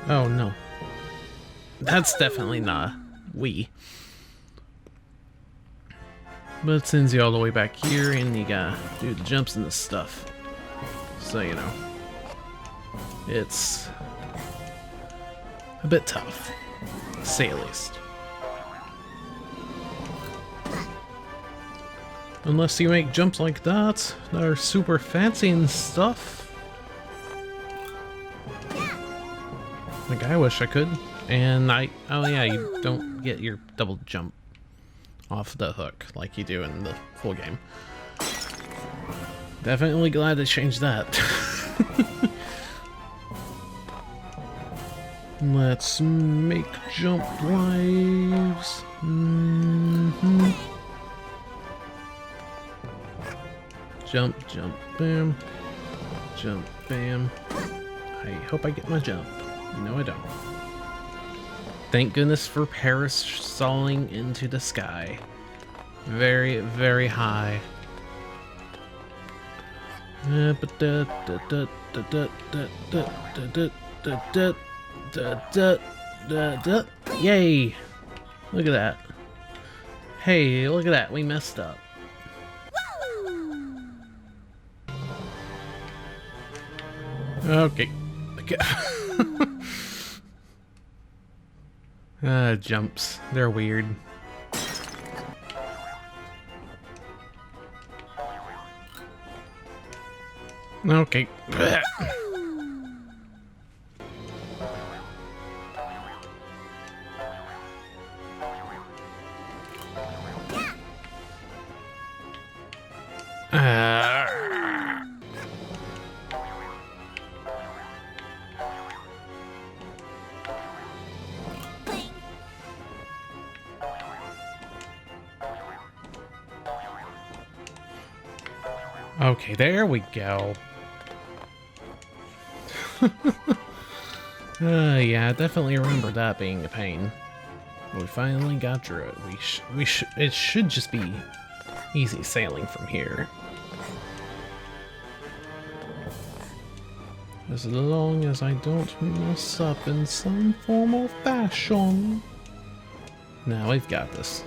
Oh no. That's definitely not we. But it sends you all the way back here and you gotta do the jumps and the stuff. So, you know. It's a bit tough, to say the least. Unless you make jumps like that are super fancy and stuff. Like, I wish I could. And oh yeah, you don't get your double jump off the hook like you do in the full game. Definitely glad they changed that. Let's make jump lives. Jump, jump, bam. Jump, bam. I hope I get my jump. No, I don't. Thank goodness for parasoling into the sky. Very, very high. Yay! Look at that. Hey, look at that. We messed up. Okay. Jumps. They're weird. Okay. Okay, there we go. Yeah, I definitely remember that being a pain. We finally got through it. It should just be easy sailing from here. As long as I don't mess up in some form or fashion. Now we've got this.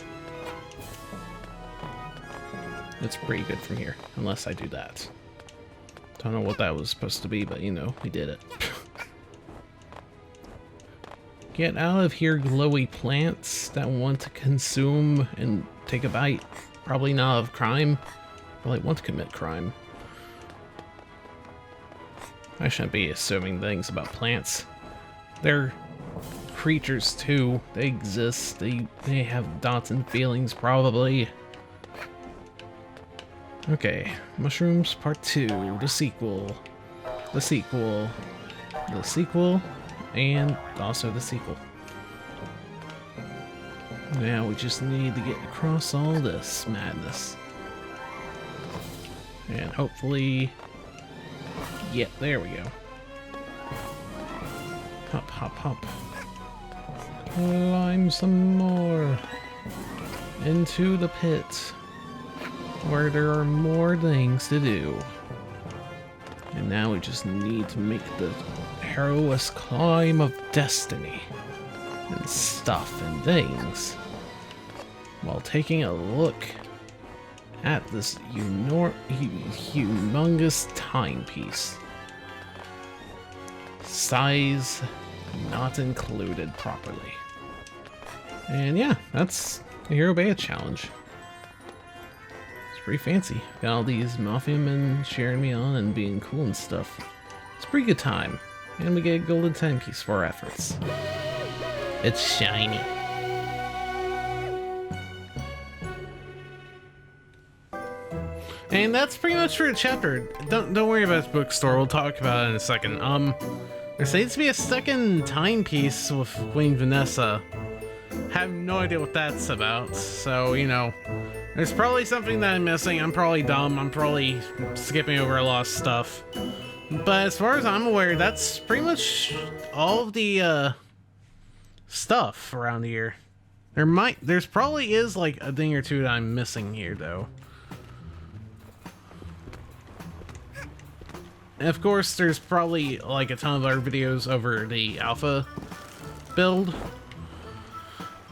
It's pretty good from here, unless I do that. Don't know what that was supposed to be, but you know, we did it. Get out of here, glowy plants that want to consume and take a bite. Probably not of crime. Probably want to commit crime. I shouldn't be assuming things about plants. They're creatures too. They exist. They have thoughts and feelings, probably. Okay, Mushrooms Part 2, the sequel, the sequel, the sequel, and also the sequel. Now we just need to get across all this madness. And hopefully... yeah, there we go. Hop, hop, hop. Climb some more. into the pit, where there are more things to do. And now we just need to make the perilous climb of destiny and stuff and things, while taking a look at this humongous timepiece. Size not included properly. And yeah, that's the Hero Beta challenge. It's pretty fancy. Got all these Mafia men cheering me on and being cool and stuff. It's a pretty good time. And we get a golden timepiece for our efforts. It's shiny. And that's pretty much for the chapter. Don't worry about this bookstore. We'll talk about it in a second. There seems to be a second timepiece with Queen Vanessa. Have no idea what that's about. So, you know, there's probably something that I'm missing. I'm probably dumb. I'm probably skipping over a lot of stuff. But as far as I'm aware, that's pretty much all of the stuff around here. There's probably is like a thing or two that I'm missing here, though. And of course, there's probably like a ton of other videos over the alpha build.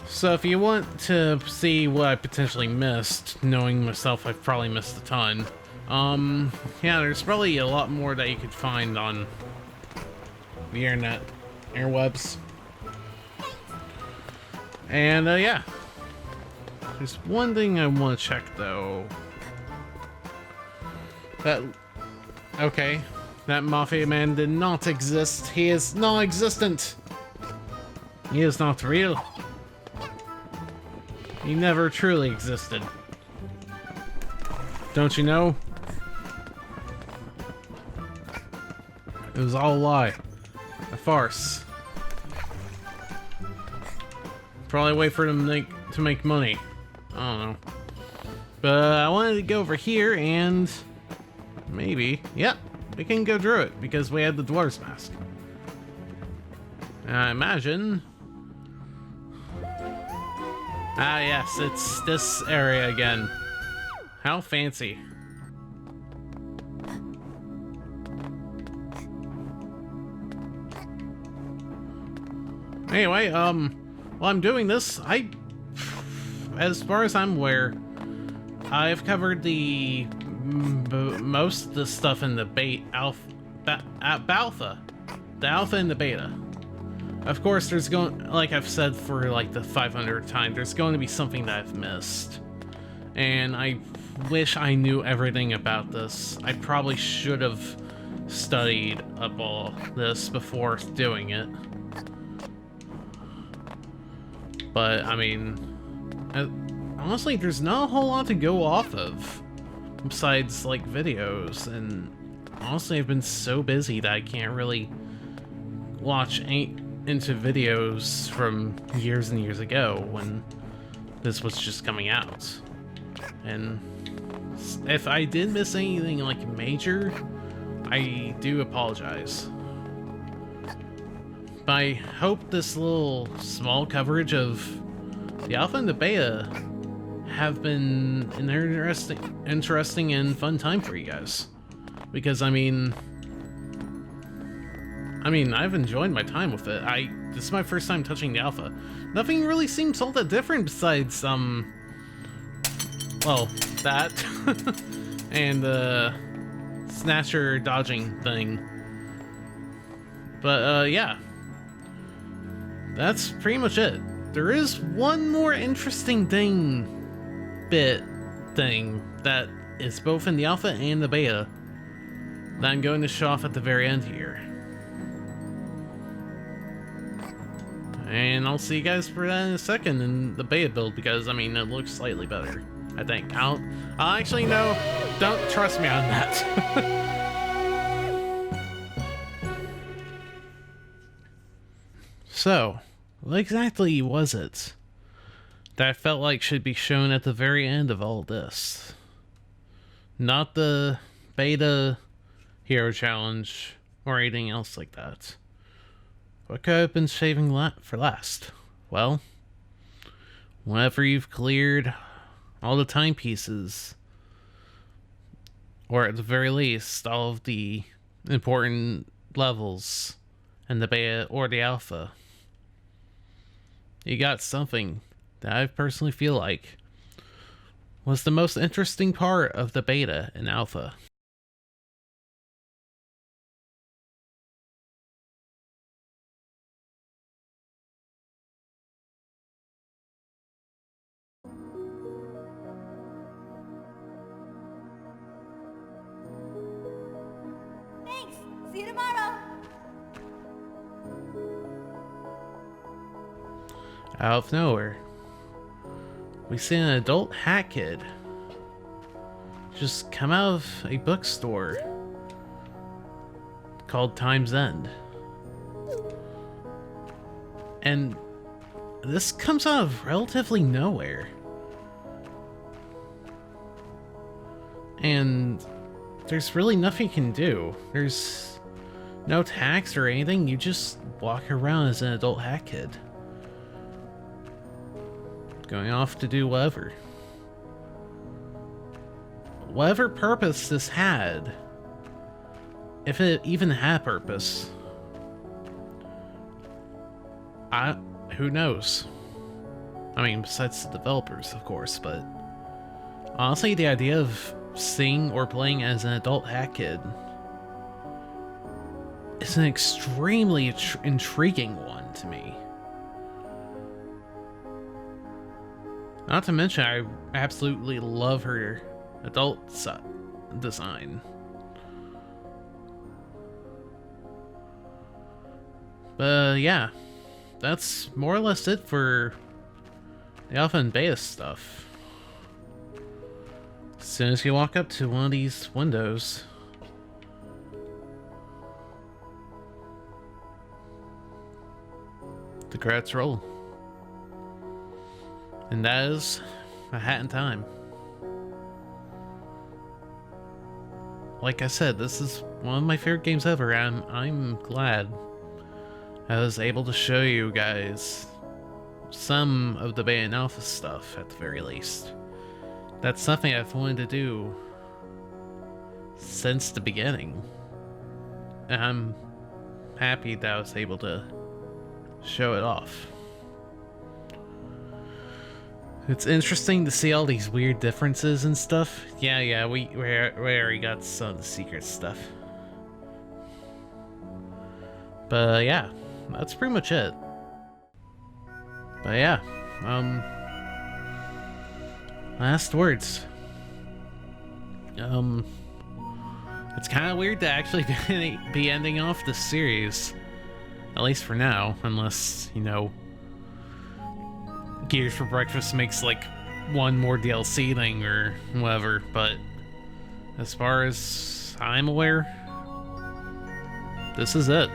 So if you want to see what I potentially missed, knowing myself, I've probably missed a ton. Yeah, there's probably a lot more that you could find on the internet, interwebs. And yeah, there's one thing I want to check though. Okay, that Mafia man did not exist. He is non-existent. He is not real. He never truly existed. Don't you know? It was all a lie. A farce. Probably a way for them to make money. I don't know. But I wanted to go over here and maybe, yep, we can go through it because we had the dwarf's mask. And I imagine. Ah, yes, it's this area again. How fancy. Anyway, while I'm doing this, as far as I'm aware, I've covered the most of the stuff in the alpha, the alpha and the beta. Of course, there's like I've said for like the 500th time, there's going to be something that I've missed. And I wish I knew everything about this. I probably should have studied up all this before doing it. But, I mean, honestly, there's not a whole lot to go off of besides, like, videos. And honestly, I've been so busy that I can't really watch into videos from years and years ago when this was just coming out. And if I did miss anything like major, I do apologize. But I hope this little small coverage of the alpha and the beta have been an interesting and fun time for you guys. Because I mean, I've enjoyed my time with it. This is my first time touching the alpha. Nothing really seems all that different besides, well, that. and the snatcher dodging thing. But, yeah. That's pretty much it. There is one more interesting thing that is both in the alpha and the beta that I'm going to show off at the very end here. And I'll see you guys for that in a second in the beta build because, I mean, it looks slightly better, I think. I'll actually no, don't trust me on that. So, what exactly was it that I felt like should be shown at the very end of all this? Not the beta hero challenge or anything else like that. What could I have been saving for last? Well, Whenever you've cleared all the timepieces, or at the very least, all of the important levels in the beta or the alpha, you got something that I personally feel like was the most interesting part of the beta and alpha. Thanks. See you tomorrow. Out of nowhere, we see an adult hat kid just come out of a bookstore called Time's End. And this comes out of relatively nowhere. And there's really nothing you can do. There's no tax or anything. You just walk around as an adult hat kid, going off to do whatever. Whatever purpose this had, if it even had purpose, who knows? I mean, besides the developers, of course, but honestly, the idea of seeing or playing as an adult hat kid is an extremely intriguing one to me. Not to mention, I absolutely love her adult design. But yeah, that's more or less it for the alpha and beta stuff. As soon as you walk up to one of these windows, the credits roll. And that is A Hat in Time. Like I said, this is one of my favorite games ever, and I'm glad I was able to show you guys some of the beta and alpha stuff at the very least. That's something I've wanted to do since the beginning, and I'm happy that I was able to show it off. It's interesting to see all these weird differences and stuff. Yeah, we already got some of the secret stuff. But yeah, that's pretty much it. But yeah, last words. It's kind of weird to actually be ending off the series, at least for now, unless, you know, Gears for Breakfast makes like one more DLC thing or whatever, but as far as I'm aware, this is it.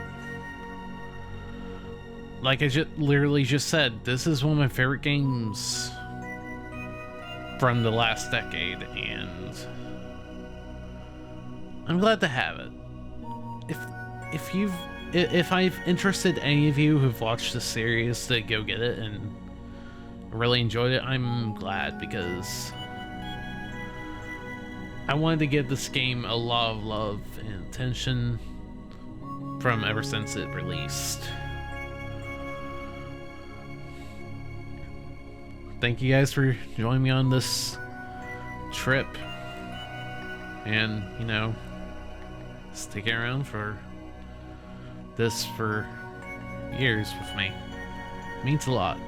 Like I literally just said, this is one of my favorite games from the last decade, and I'm glad to have it. If I've interested any of you who've watched the series to go get it and really enjoyed it, I'm glad, because I wanted to give this game a lot of love and attention from ever since it released. Thank you guys for joining me on this trip, and, you know, sticking around for this for years with me. It means a lot.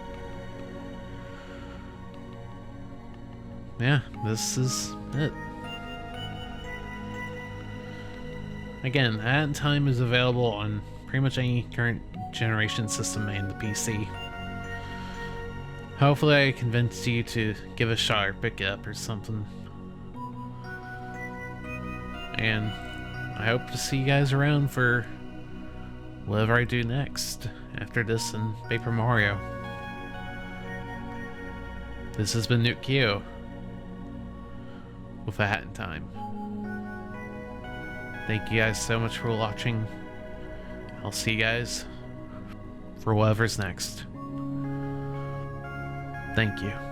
Yeah, this is it. Again, A Hat in Time is available on pretty much any current generation system and the PC. Hopefully I convinced you to give it a shot or pick it up or something. And I hope to see you guys around for whatever I do next after this and Paper Mario. This has been Nuke Kioh with A Hat in Time. Thank you guys so much for watching. I'll see you guys for whatever's next. Thank you.